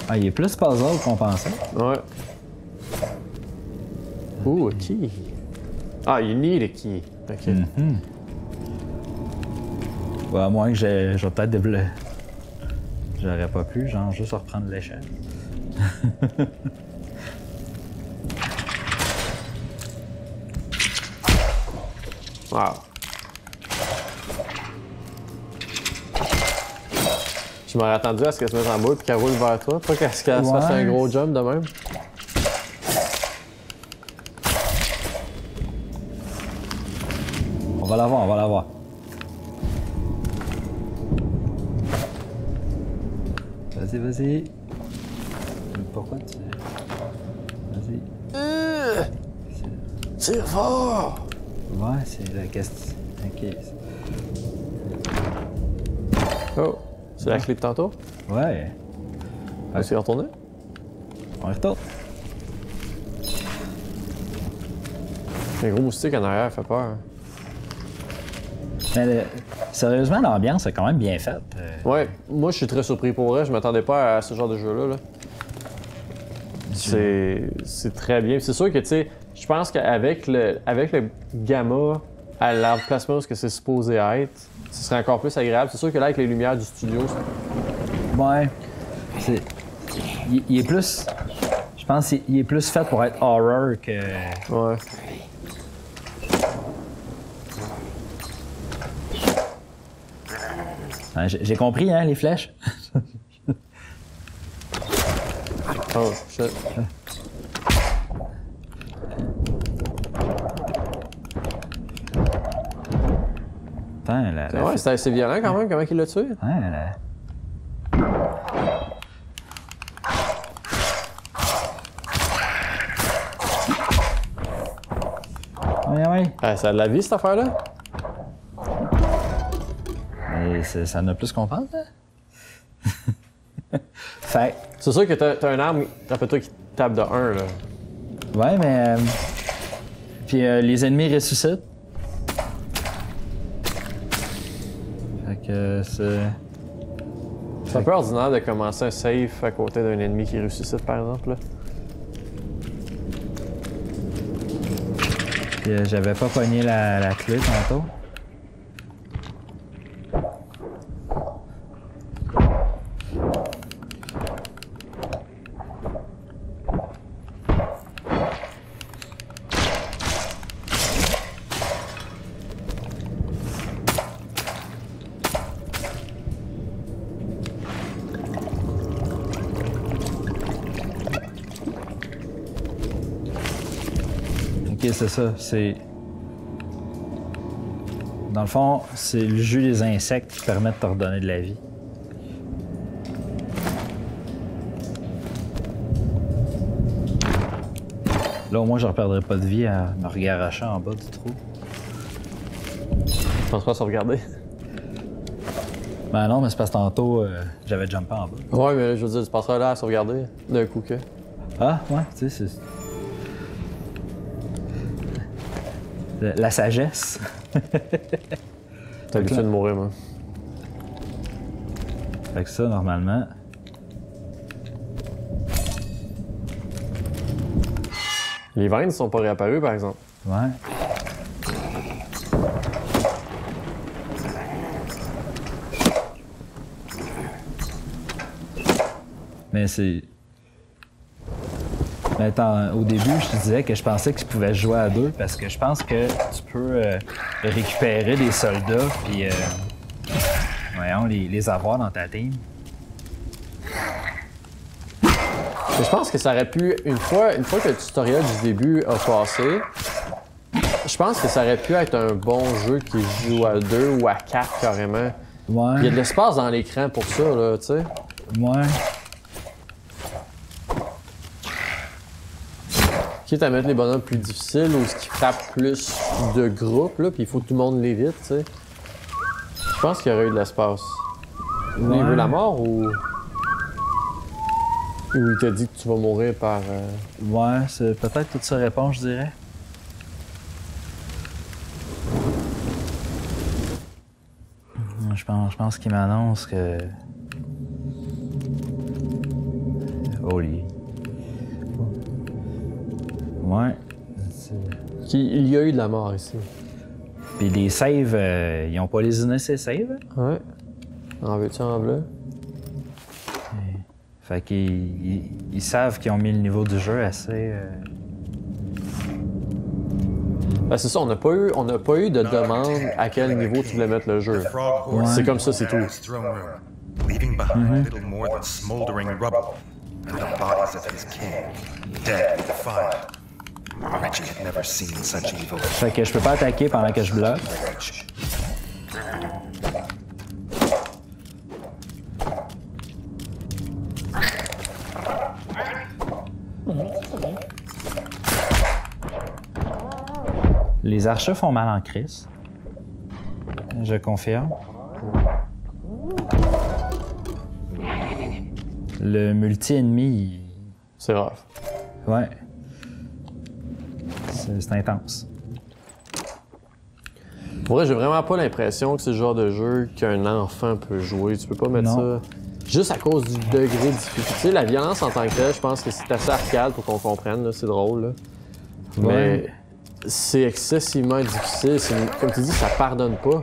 Speaker 2: Ah, il est plus puzzle qu'on pensait.
Speaker 1: Ouais. Ouh, a key. Ah, you need a key. OK.
Speaker 2: Mm-hmm. Ouais, à moins que je vais peut-être développer. J'aurais pas pu, genre, juste reprendre l'échelle.
Speaker 1: Wow. Je m'aurais attendu à ce qu'elle se mette en bas et qu'elle roule vers toi, pas qu'elle se fasse un gros jump de même.
Speaker 2: On va l'avoir, on va l'avoir. Vas-y, vas-y. Pourquoi tu... Vas-y.
Speaker 1: Tire fort!
Speaker 2: Ouais, c'est la question. Ok.
Speaker 1: Oh, c'est la clé de tantôt?
Speaker 2: Ouais.
Speaker 1: On va y retourner?
Speaker 2: On retourne.
Speaker 1: Un gros moustique en arrière fait peur.
Speaker 2: Mais sérieusement, l'ambiance est quand même bien faite.
Speaker 1: Ouais, moi je suis très surpris pour vrai, je m'attendais pas à ce genre de jeu-là. Là. C'est très bien. C'est sûr que, tu sais, je pense qu'avec le gamma à l'emplacement où c'est supposé être, ce serait encore plus agréable. C'est sûr que là, avec les lumières du studio...
Speaker 2: Ouais. Il est plus... Je pense qu'il est plus fait pour être horror que...
Speaker 1: Ouais.
Speaker 2: J'ai compris, hein, les flèches.
Speaker 1: Oh, shit.
Speaker 2: Putain,
Speaker 1: Ouais, c'était assez violent quand même, comment il l'a tué.
Speaker 2: Ouais, là. Ouais.
Speaker 1: Ça a de la vie, cette affaire-là?
Speaker 2: Mais ça en a plus qu'on pense, hein? Fait.
Speaker 1: C'est sûr que t'as un arme, rappelle-toi, qui tape de 1, là.
Speaker 2: Ouais, mais... Puis les ennemis ressuscitent. Fait que c'est...
Speaker 1: C'est un peu ordinaire de commencer un safe à côté d'un ennemi qui ressuscite, par exemple, là.
Speaker 2: Puis j'avais pas pogné la clé tantôt. Ok, c'est ça. C'est... Dans le fond, c'est le jus des insectes qui permet de te redonner de la vie. Là, au moins, je ne reperdrai pas de vie à me regarocher en bas du trou.
Speaker 1: Je pense pas à sauvegarder.
Speaker 2: Ben non, mais c'est parce que tantôt, j'avais jumpé en bas.
Speaker 1: Ouais, mais je veux dire, tu passeras là à sauvegarder d'un coup que.
Speaker 2: Ah, ouais, tu sais, c'est... La sagesse.
Speaker 1: T'as l'habitude de mourir, moi.
Speaker 2: Fait que ça, normalement...
Speaker 1: Les veines sont pas réapparues, par exemple.
Speaker 2: Ouais. Mais c'est... Mais attends, au début, je te disais que je pensais que tu pouvais jouer à deux parce que je pense que tu peux récupérer des soldats puis voyons, les avoir dans ta team.
Speaker 1: Mais je pense que ça aurait pu, une fois que le tutoriel du début a passé, je pense que ça aurait pu être un bon jeu qui joue à 2 ou à 4 carrément.
Speaker 2: Ouais.
Speaker 1: Il y a de l'espace dans l'écran pour ça, là, tu sais.
Speaker 2: Ouais.
Speaker 1: Quitte à mettre les bonhommes plus difficiles ou ce qui frappe plus de groupes, là, puis il faut que tout le monde l'évite, tu sais. Je pense qu'il y aurait eu de l'espace.
Speaker 2: Ouais.
Speaker 1: Il veut la mort ou il t'a dit que tu vas mourir par...
Speaker 2: Ouais, c'est peut-être toute sa réponse, je dirais. Je pense qu'il m'annonce que... Holy. Ouais.
Speaker 1: Il y a eu de la mort ici.
Speaker 2: Puis les saves, ils ont pas lésiné ces saves.
Speaker 1: Ouais. En veux-tu, en veux?
Speaker 2: Fait qu'ils savent qu'ils ont mis le niveau du jeu assez...
Speaker 1: Ben c'est ça, on n'a pas eu de demande à quel niveau tu voulais mettre le jeu. C'est comme ça, c'est tout.
Speaker 4: Leaving behind little more than smoldering rubble and the bodies of his king, dead and defiled.
Speaker 3: Reggie had never seen such evil.
Speaker 2: Fait que je peux pas attaquer pendant que je bloque. Les archers font mal en crise. Je confirme. Le multi-ennemi,
Speaker 1: C'est rough.
Speaker 2: ouais. C'est intense.
Speaker 1: Pour vrai, j'ai vraiment pas l'impression que c'est le genre de jeu qu'un enfant peut jouer. Tu peux pas mettre
Speaker 2: Non.
Speaker 1: ça juste à cause du degré de difficulté. La violence en tant que telle, je pense que c'est assez arcade pour qu'on comprenne. Là. C'est drôle. Là. Mais
Speaker 2: Ouais.
Speaker 1: c'est excessivement difficile. Comme tu dis, ça pardonne pas.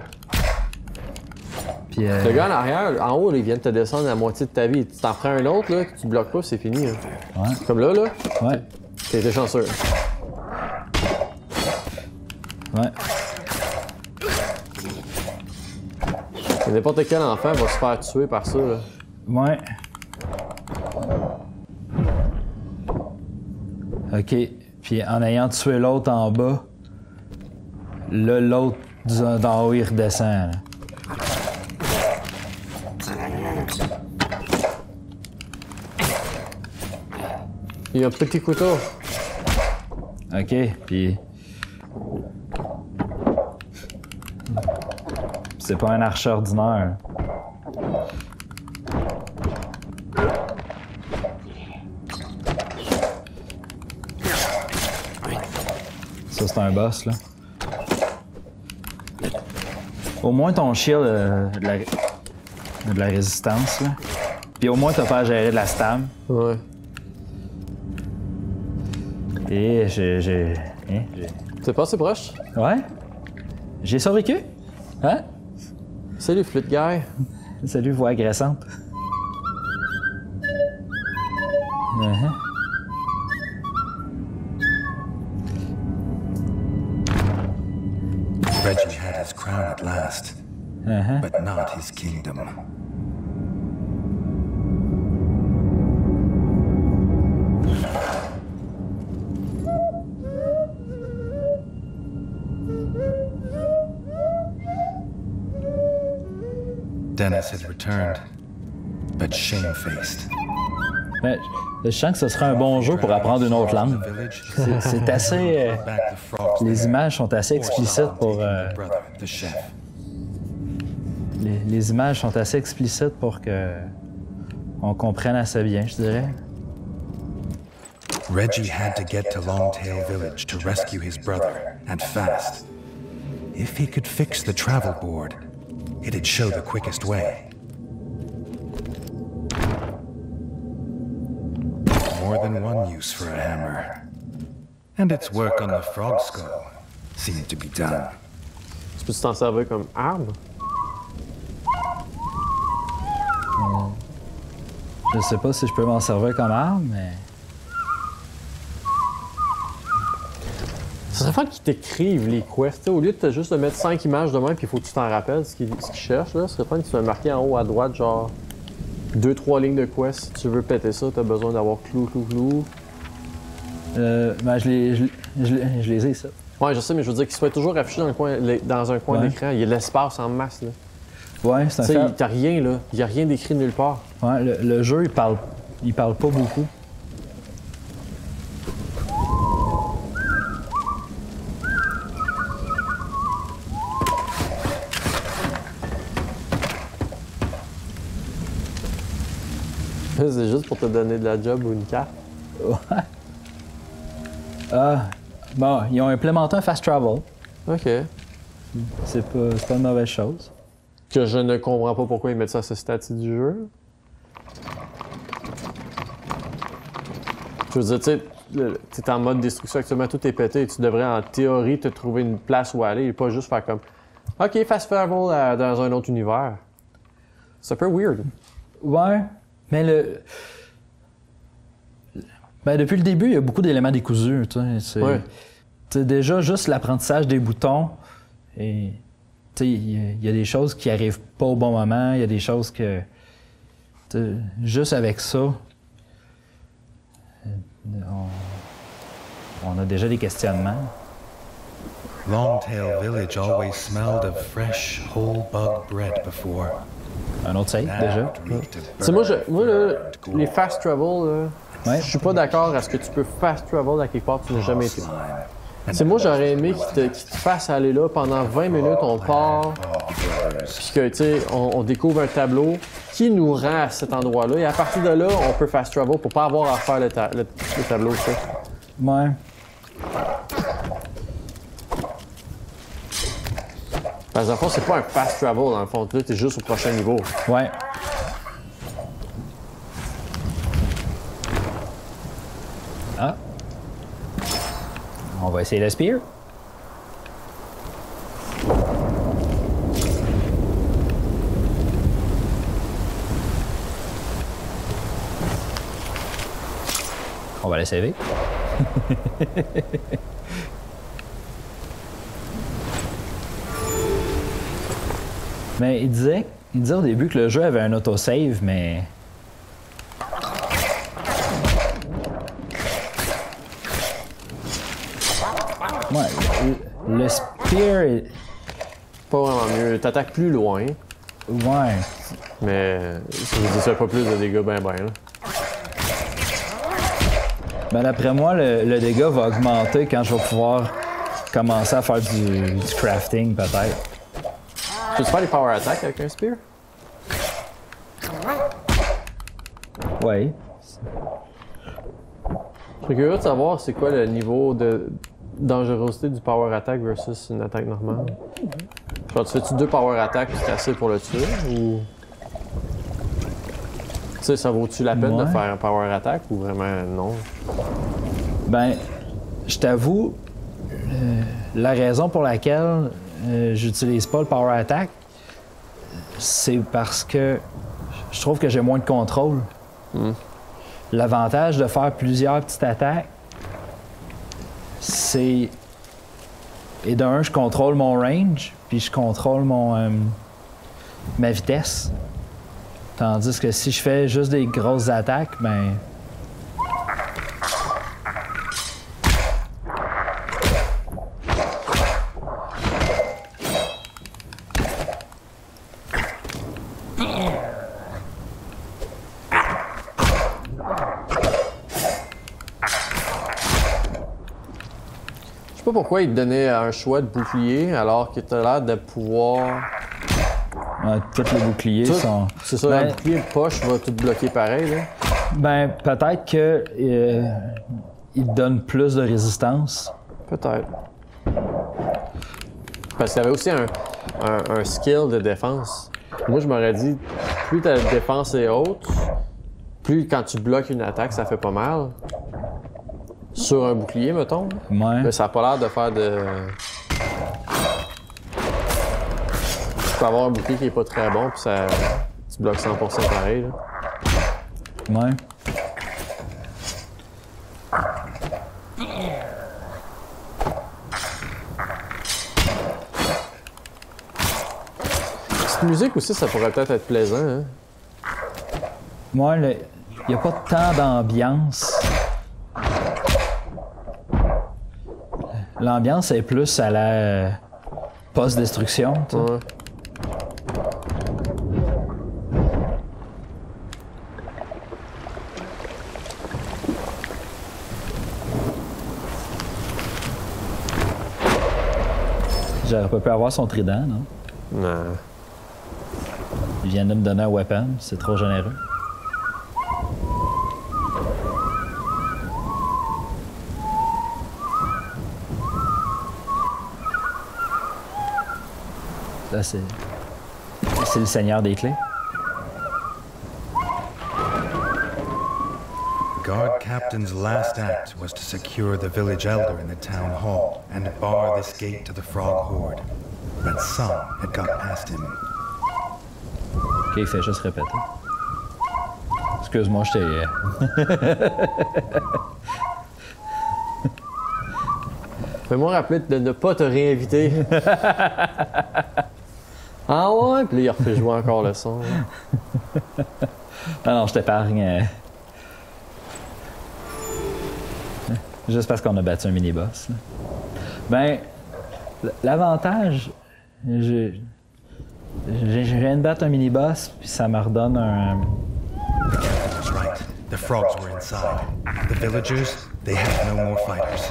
Speaker 2: Puis,
Speaker 1: Le gars en arrière, en haut, il vient de te descendre la moitié de ta vie. Tu t'en prends un autre, là, que tu bloques pas, c'est fini. Là.
Speaker 2: ouais.
Speaker 1: Comme là,
Speaker 2: Ouais.
Speaker 1: t'es été chanceux.
Speaker 2: Ouais.
Speaker 1: Et n'importe quel enfant va se faire tuer par ça. Là.
Speaker 2: Ouais. OK. Puis en ayant tué l'autre en bas, là, l'autre d'en haut, il redescend. Là.
Speaker 1: Il y a un petit couteau.
Speaker 2: OK. Puis... c'est pas un archer ordinaire. Ça, c'est un boss, là. Au moins, ton shield a de la résistance, là. Puis au moins, t'as pas à gérer de la stam.
Speaker 1: Ouais.
Speaker 2: Et j'ai...
Speaker 1: T'es passé proche?
Speaker 2: Ouais? J'ai survécu? Hein?
Speaker 1: Salut, Flute Guy.
Speaker 2: Salut, voix agressante. Uh-huh.
Speaker 3: Reggie had his crown at last,
Speaker 2: Uh-huh.
Speaker 3: but not his kingdom. Dennis had returned, but shamefaced.
Speaker 2: Mais je sens que ce serait un bon jeu pour apprendre une autre langue. C'est assez... les images sont assez explicites pour...
Speaker 3: The chef.
Speaker 2: les images sont assez explicites pour que on comprenne assez bien, je dirais.
Speaker 3: Reggie had to get to Longtail Village to rescue his brother, and fast. If he could fix the travel board, it'd show the quickest way. More than one use for a hammer. And its work on the frog skull seemed to be done.
Speaker 1: Tu peux t'en servir comme arme?
Speaker 2: Je sais pas si je peux m'en servir comme arme, mais...
Speaker 1: Ça serait fun qu'ils t'écrivent les quests. Au lieu de juste de mettre 5 images de même, puis il faut que tu t'en rappelles ce qu'ils cherchent. Là. Ce serait fun que tu vas marquer en haut à droite, genre 2-3 lignes de quests. Si tu veux péter ça, t'as besoin d'avoir clou.
Speaker 2: Ben, je les ai, ça.
Speaker 1: Ouais, je sais, mais je veux dire qu'ils soient toujours affichés dans un coin
Speaker 2: Ouais.
Speaker 1: d'écran. Il y a de l'espace en masse. Là.
Speaker 2: Ouais, c'est un
Speaker 1: Tu sais,
Speaker 2: fait.
Speaker 1: t'as rien, là. Il n'y a rien d'écrit nulle part.
Speaker 2: Ouais, le jeu, il parle pas beaucoup.
Speaker 1: C'est juste pour te donner de la job ou une carte.
Speaker 2: Ah, bon, ils ont implémenté un fast travel.
Speaker 1: OK.
Speaker 2: C'est pas une mauvaise chose.
Speaker 1: Que je ne comprends pas pourquoi ils mettent ça à ce stade du jeu. Je veux dire, tu es en mode destruction actuellement, tout est pété. Tu devrais en théorie te trouver une place où aller et pas juste faire comme OK, fast travel dans un autre univers. C'est un peu weird.
Speaker 2: Ouais, mais ben, depuis le début, il y a beaucoup d'éléments décousus.
Speaker 1: Ouais.
Speaker 2: Déjà, juste l'apprentissage des boutons. Et il y a des choses qui arrivent pas au bon moment. Il y a des choses que... juste avec ça... on a déjà des questionnements.
Speaker 4: Longtail Village always smelled of fresh, whole bug bread before.
Speaker 2: Un autre save, déjà.
Speaker 4: That reeked of
Speaker 1: Tu sais, moi,
Speaker 4: burnt
Speaker 1: là,
Speaker 4: gold.
Speaker 1: les fast travel, là,
Speaker 2: Ouais.
Speaker 1: je suis pas d'accord à ce que tu peux fast travel à quelque part que tu n'as jamais été.
Speaker 4: Slime.
Speaker 1: Tu sais, moi, j'aurais aimé qu'il te fasse aller là pendant 20 minutes, on part, puis que, tu sais, on découvre un tableau qui nous rend à cet endroit-là, et à partir de là, on peut fast travel pour pas avoir à refaire le tableau, tu sais.
Speaker 2: Ouais.
Speaker 1: Parce que dans le fond, c'est pas un fast travel, dans le fond. Là, t'es juste au prochain niveau.
Speaker 2: Ouais. Ah. On va essayer le spear. On va la sauver. Mais il disait au début que le jeu avait un autosave, mais... Ouais, le spear est...
Speaker 1: Pas vraiment mieux. T'attaques plus loin,
Speaker 2: Ouais.
Speaker 1: mais ça fait pas plus de dégâts ben là.
Speaker 2: Ben d'après moi, le dégât va augmenter quand je vais pouvoir commencer à faire du crafting, peut-être.
Speaker 1: Tu peux faire des power attacks avec un spear?
Speaker 2: Ouais.
Speaker 1: Je suis curieux de savoir c'est quoi le niveau de dangerosité du power attack versus une attaque normale. Genre, tu fais-tu 2 power attacks puis c'est assez pour le tuer ou. Tu sais, ça vaut-tu la peine de
Speaker 2: Ouais.
Speaker 1: faire un power attack ou vraiment non?
Speaker 2: Ben, je t'avoue, la raison pour laquelle j'utilise pas le power attack, c'est parce que je trouve que j'ai moins de contrôle. L'avantage de faire plusieurs petites attaques, c'est... Et d'un, je contrôle mon range, puis je contrôle ma vitesse. Tandis que si je fais juste des grosses attaques, ben...
Speaker 1: Je sais pas pourquoi il te donnait un choix de bouclier alors que t'as l'air de pouvoir.
Speaker 2: Ouais, tous les boucliers
Speaker 1: Tout-
Speaker 2: sont...
Speaker 1: C'est ça,
Speaker 2: Ben-
Speaker 1: le bouclier de poche va tout bloquer pareil, là.
Speaker 2: Ben, peut-être que il te donne plus de résistance.
Speaker 1: Peut-être. Parce qu'il y avait aussi un skill de défense. Moi, je m'aurais dit, plus ta défense est haute, plus quand tu bloques une attaque, ça fait pas mal. Sur un bouclier, mettons.
Speaker 2: Ouais.
Speaker 1: Mais ça a pas l'air de faire de. Tu peux avoir un bouclier qui est pas très bon, puis ça. Tu bloques 100% pareil, là.
Speaker 2: Ouais.
Speaker 1: Cette musique aussi, ça pourrait peut-être être plaisant, hein.
Speaker 2: Moi, il n'y a pas tant d'ambiance. L'ambiance est plus à la post-destruction, tu sais.
Speaker 1: Ouais.
Speaker 2: J'aurais pas pu avoir son trident, non?
Speaker 1: Non.
Speaker 2: Il vient de me donner un weapon, c'est trop généreux. Là, c'est le seigneur des clés.
Speaker 4: The guard captain's last act was to secure the village elder in the town hall and bar this gate to the frog horde. But some had got past him.
Speaker 2: Ok, il fait juste répéter. Excuse-moi, je t'ai...
Speaker 1: Fais-moi rappeler de ne pas te réinviter. Ah ouais? Puis là, il refait jouer encore le son. Là.
Speaker 2: Ah non, je t'épargne. Juste parce qu'on a battu un mini-boss. Là. Ben, l'avantage, je viens de battre un mini-boss, puis ça me redonne un...
Speaker 4: The captain was right. The frogs were inside. The villagers, they had no more fighters.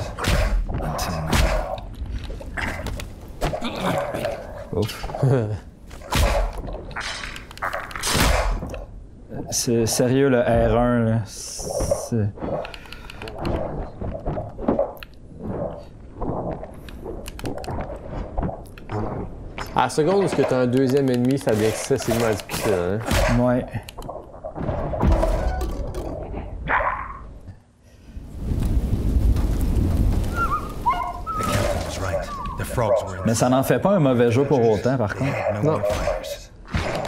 Speaker 4: Until now.
Speaker 2: Ouf. C'est sérieux, le R1, là. C'est...
Speaker 1: À la seconde où tu as un deuxième ennemi, ça devient excessivement difficile. Hein?
Speaker 2: Ouais.
Speaker 4: The captain was right. The frogs were
Speaker 2: Mais
Speaker 4: inside.
Speaker 2: ça n'en fait pas un mauvais jeu pour autant, par
Speaker 4: They
Speaker 2: contre.
Speaker 4: had no more fighters.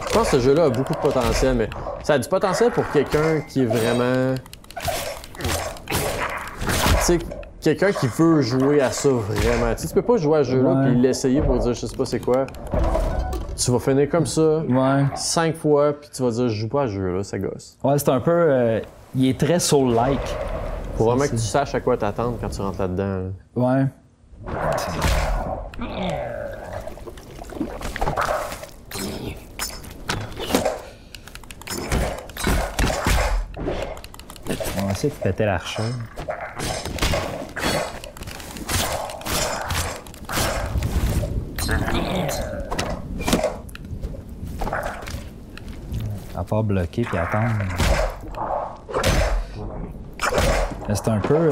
Speaker 1: Je pense que ce jeu-là a beaucoup de potentiel, mais ça a du potentiel pour quelqu'un qui est vraiment... Tu sais, quelqu'un qui veut jouer à ça vraiment. Tu sais, tu peux pas jouer à ce jeu-là
Speaker 2: Ouais.
Speaker 1: puis l'essayer pour dire je sais pas c'est quoi. Tu vas finir comme ça
Speaker 2: Ouais.
Speaker 1: 5 fois puis tu vas dire je joue pas à ce jeu-là, ça gosse.
Speaker 2: Ouais, c'est un peu... il est très soul-like.
Speaker 1: Faut vraiment que tu saches à quoi t'attendre quand tu rentres là-dedans. Là.
Speaker 2: Ouais. On va essayer de péter l'archer. À part bloquer puis attendre. Mais c'est un peu...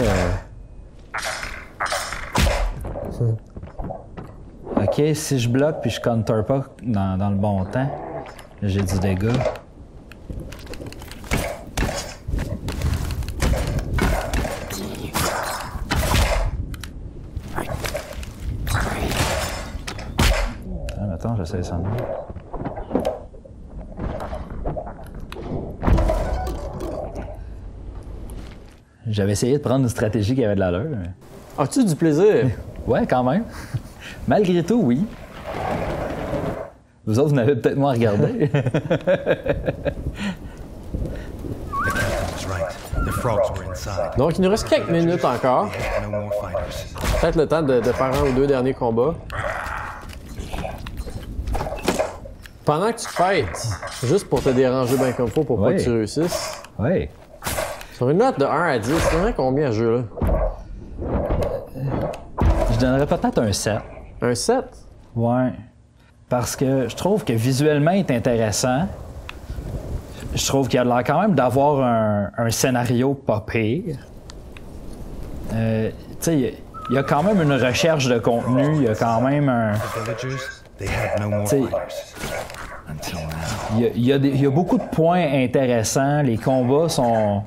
Speaker 2: Ok, si je bloque puis je counter pas dans le bon temps, j'ai du dégât. Attends, j'essaie ça. J'avais essayé de prendre une stratégie qui avait de l'allure. Mais...
Speaker 1: As-tu du plaisir?
Speaker 2: Ouais, quand même. Malgré tout, oui. Vous autres, vous n'avez peut-être moins regardé.
Speaker 4: The captain was right. The frogs were inside.
Speaker 1: Donc il nous reste quelques minutes encore.
Speaker 4: They had no more fighters.
Speaker 1: Peut-être le temps de faire un ou deux derniers combats. Pendant que tu te fightes, juste pour te déranger bien comme faut pour pas
Speaker 2: Oui.
Speaker 1: que tu réussisses.
Speaker 2: Oui.
Speaker 1: Sur une note de 1 à 10, tu donnerais combien à ce jeu-là?
Speaker 2: Je donnerais peut-être un 7.
Speaker 1: Un 7?
Speaker 2: Ouais. Parce que je trouve que visuellement, il est intéressant. Je trouve qu'il y a l'air quand même d'avoir un scénario pas pire. Tu sais, il y a quand même une recherche de contenu. Il y a quand même un...
Speaker 4: The villagers, they had no more
Speaker 2: See.
Speaker 4: fighters. Until now.
Speaker 2: Il y a beaucoup de points intéressants. Les combats sont...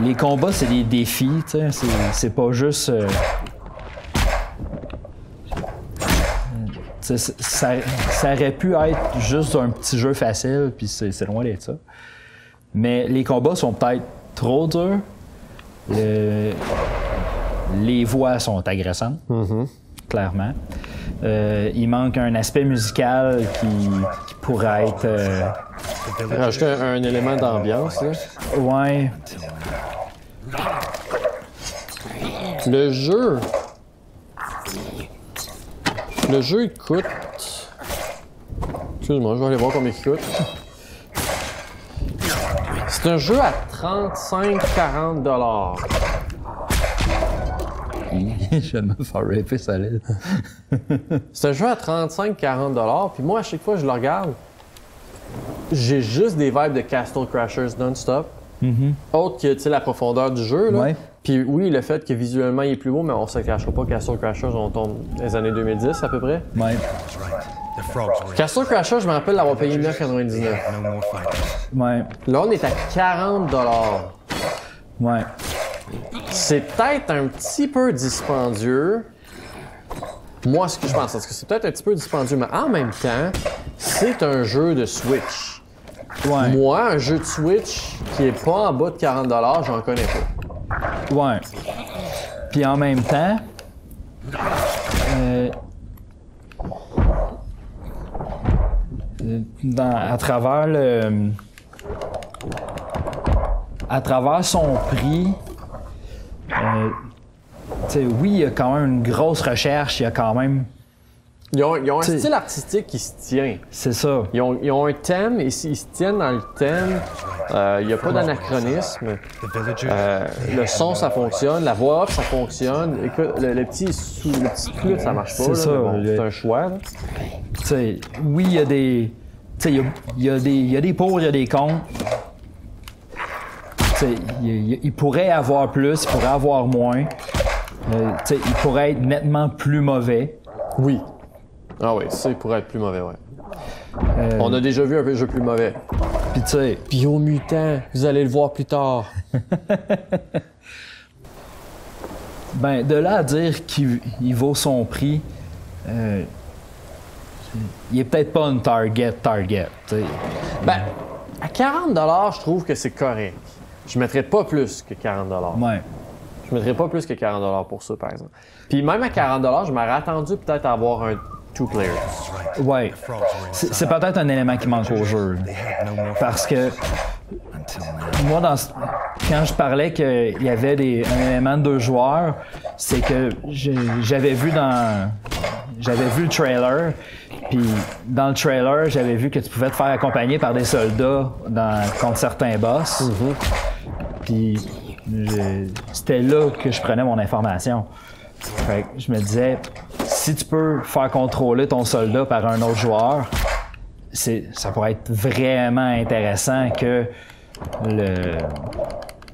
Speaker 2: Les combats, c'est des défis, tu sais. C'est pas juste... tu sais, ça aurait pu être juste un petit jeu facile, puis c'est loin d'être ça. Mais les combats sont peut-être trop durs. Les voix sont agressantes, clairement. Il manque un aspect musical qui pourrait être...
Speaker 4: The villagers,
Speaker 1: Rajouter un élément d'ambiance, là.
Speaker 2: ouais,
Speaker 1: Le jeu, il coûte... Excuse-moi, je vais aller voir combien il coûte. C'est un jeu à 35-40 $.
Speaker 2: je vais me faire raper solide.
Speaker 1: C'est un jeu à 35-40 $, puis moi, à chaque fois que je le regarde, j'ai juste des vibes de Castle Crashers non-stop. Autre que, tu sais, la profondeur du jeu, là.
Speaker 2: Ouais.
Speaker 1: Puis oui, le fait que visuellement, il est plus beau, mais on se cachera pas, Castle Crashers, on tombe dans les années 2010, à peu près.
Speaker 2: Ouais.
Speaker 4: was right. The frogs were
Speaker 1: Castle Crashers, je me rappelle l'avoir payé
Speaker 4: They
Speaker 1: 9,99.
Speaker 4: had no more fighters.
Speaker 2: Ouais.
Speaker 1: Là, on est à 40 $.
Speaker 2: Ouais.
Speaker 1: C'est peut-être un petit peu dispendieux. Moi, ce que je pense, c'est que c'est peut-être un petit peu dispendieux, mais en même temps, c'est un jeu de Switch.
Speaker 2: Ouais.
Speaker 1: Moi, un jeu de Switch qui est pas en bas de 40 $, j'en connais pas.
Speaker 2: Ouais. Puis en même temps, à travers son prix, Oui, il y a quand même une grosse recherche, il y a quand même...
Speaker 1: Ils ont un style artistique qui se tient.
Speaker 2: C'est ça.
Speaker 1: Ils ont un thème, et ils se tiennent dans le thème. Il n'y a pas d'anachronisme. Le son, ça fonctionne. La voix off, ça fonctionne. Écoute, le petit flûte, ça marche pas.
Speaker 2: C'est ça.
Speaker 1: C'est un choix.
Speaker 2: Oui, il y a des... Il y a des pour, il y a des contre. Il pourrait y avoir plus, il pourrait y avoir moins. Il pourrait être nettement plus mauvais.
Speaker 1: Oui. Ah oui, ça, il pourrait être plus mauvais, ouais. On a déjà vu un jeu plus mauvais.
Speaker 2: Puis tu sais...
Speaker 1: Biomutant, vous allez le voir plus tard.
Speaker 2: Ben, de là à dire qu'il vaut son prix, il est peut-être pas une target, t'sais.
Speaker 1: Ben, à 40$, je trouve que c'est correct. Je mettrais pas plus que 40$.
Speaker 2: Ouais.
Speaker 1: Je mettrais pas plus que 40$ pour ça, par exemple. Puis même à 40$, je m'aurais attendu peut-être à avoir un two-player.
Speaker 2: Ouais. C'est peut-être un élément qui manque au jeu. Parce que moi, quand je parlais qu'il y avait un élément de 2 joueurs, c'est que j'avais vu le trailer, puis dans le trailer, j'avais vu que tu pouvais te faire accompagner par des soldats contre certains boss. Puis c'était là que je prenais mon information. Fait que je me disais, si tu peux faire contrôler ton soldat par un autre joueur, ça pourrait être vraiment intéressant que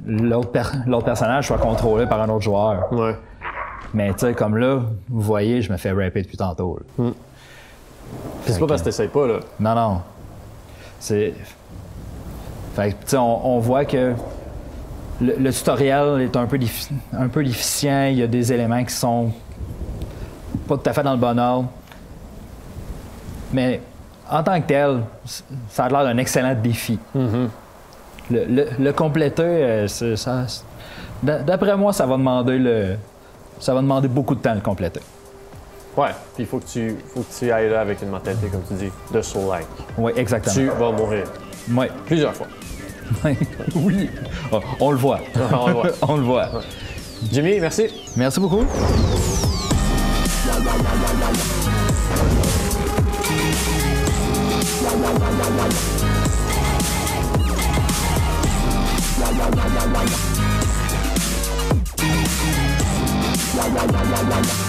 Speaker 2: l'autre personnage soit contrôlé par un autre joueur.
Speaker 1: Ouais.
Speaker 2: Mais tu sais, comme là, vous voyez, je me fais rapper depuis tantôt.
Speaker 1: Puis c'est pas parce que t'essayes pas, là.
Speaker 2: Non. Fait que, tu sais, on voit que le tutoriel est un peu déficient. Il y a des éléments qui sont pas tout à fait dans le bon ordre. Mais en tant que tel, ça a l'air d'un excellent défi. Le compléter, d'après moi, ça va demander beaucoup de temps à le compléter.
Speaker 1: Ouais, puis il faut que tu ailles là avec une mentalité, comme tu dis, de soul-like.
Speaker 2: Oui, exactement.
Speaker 1: Tu vas mourir.
Speaker 2: Oui.
Speaker 1: Plusieurs fois.
Speaker 2: Oui. On le voit.
Speaker 1: On le voit.
Speaker 2: On le voit.
Speaker 1: Jimmy, merci.
Speaker 2: Merci beaucoup.
Speaker 5: La la la la la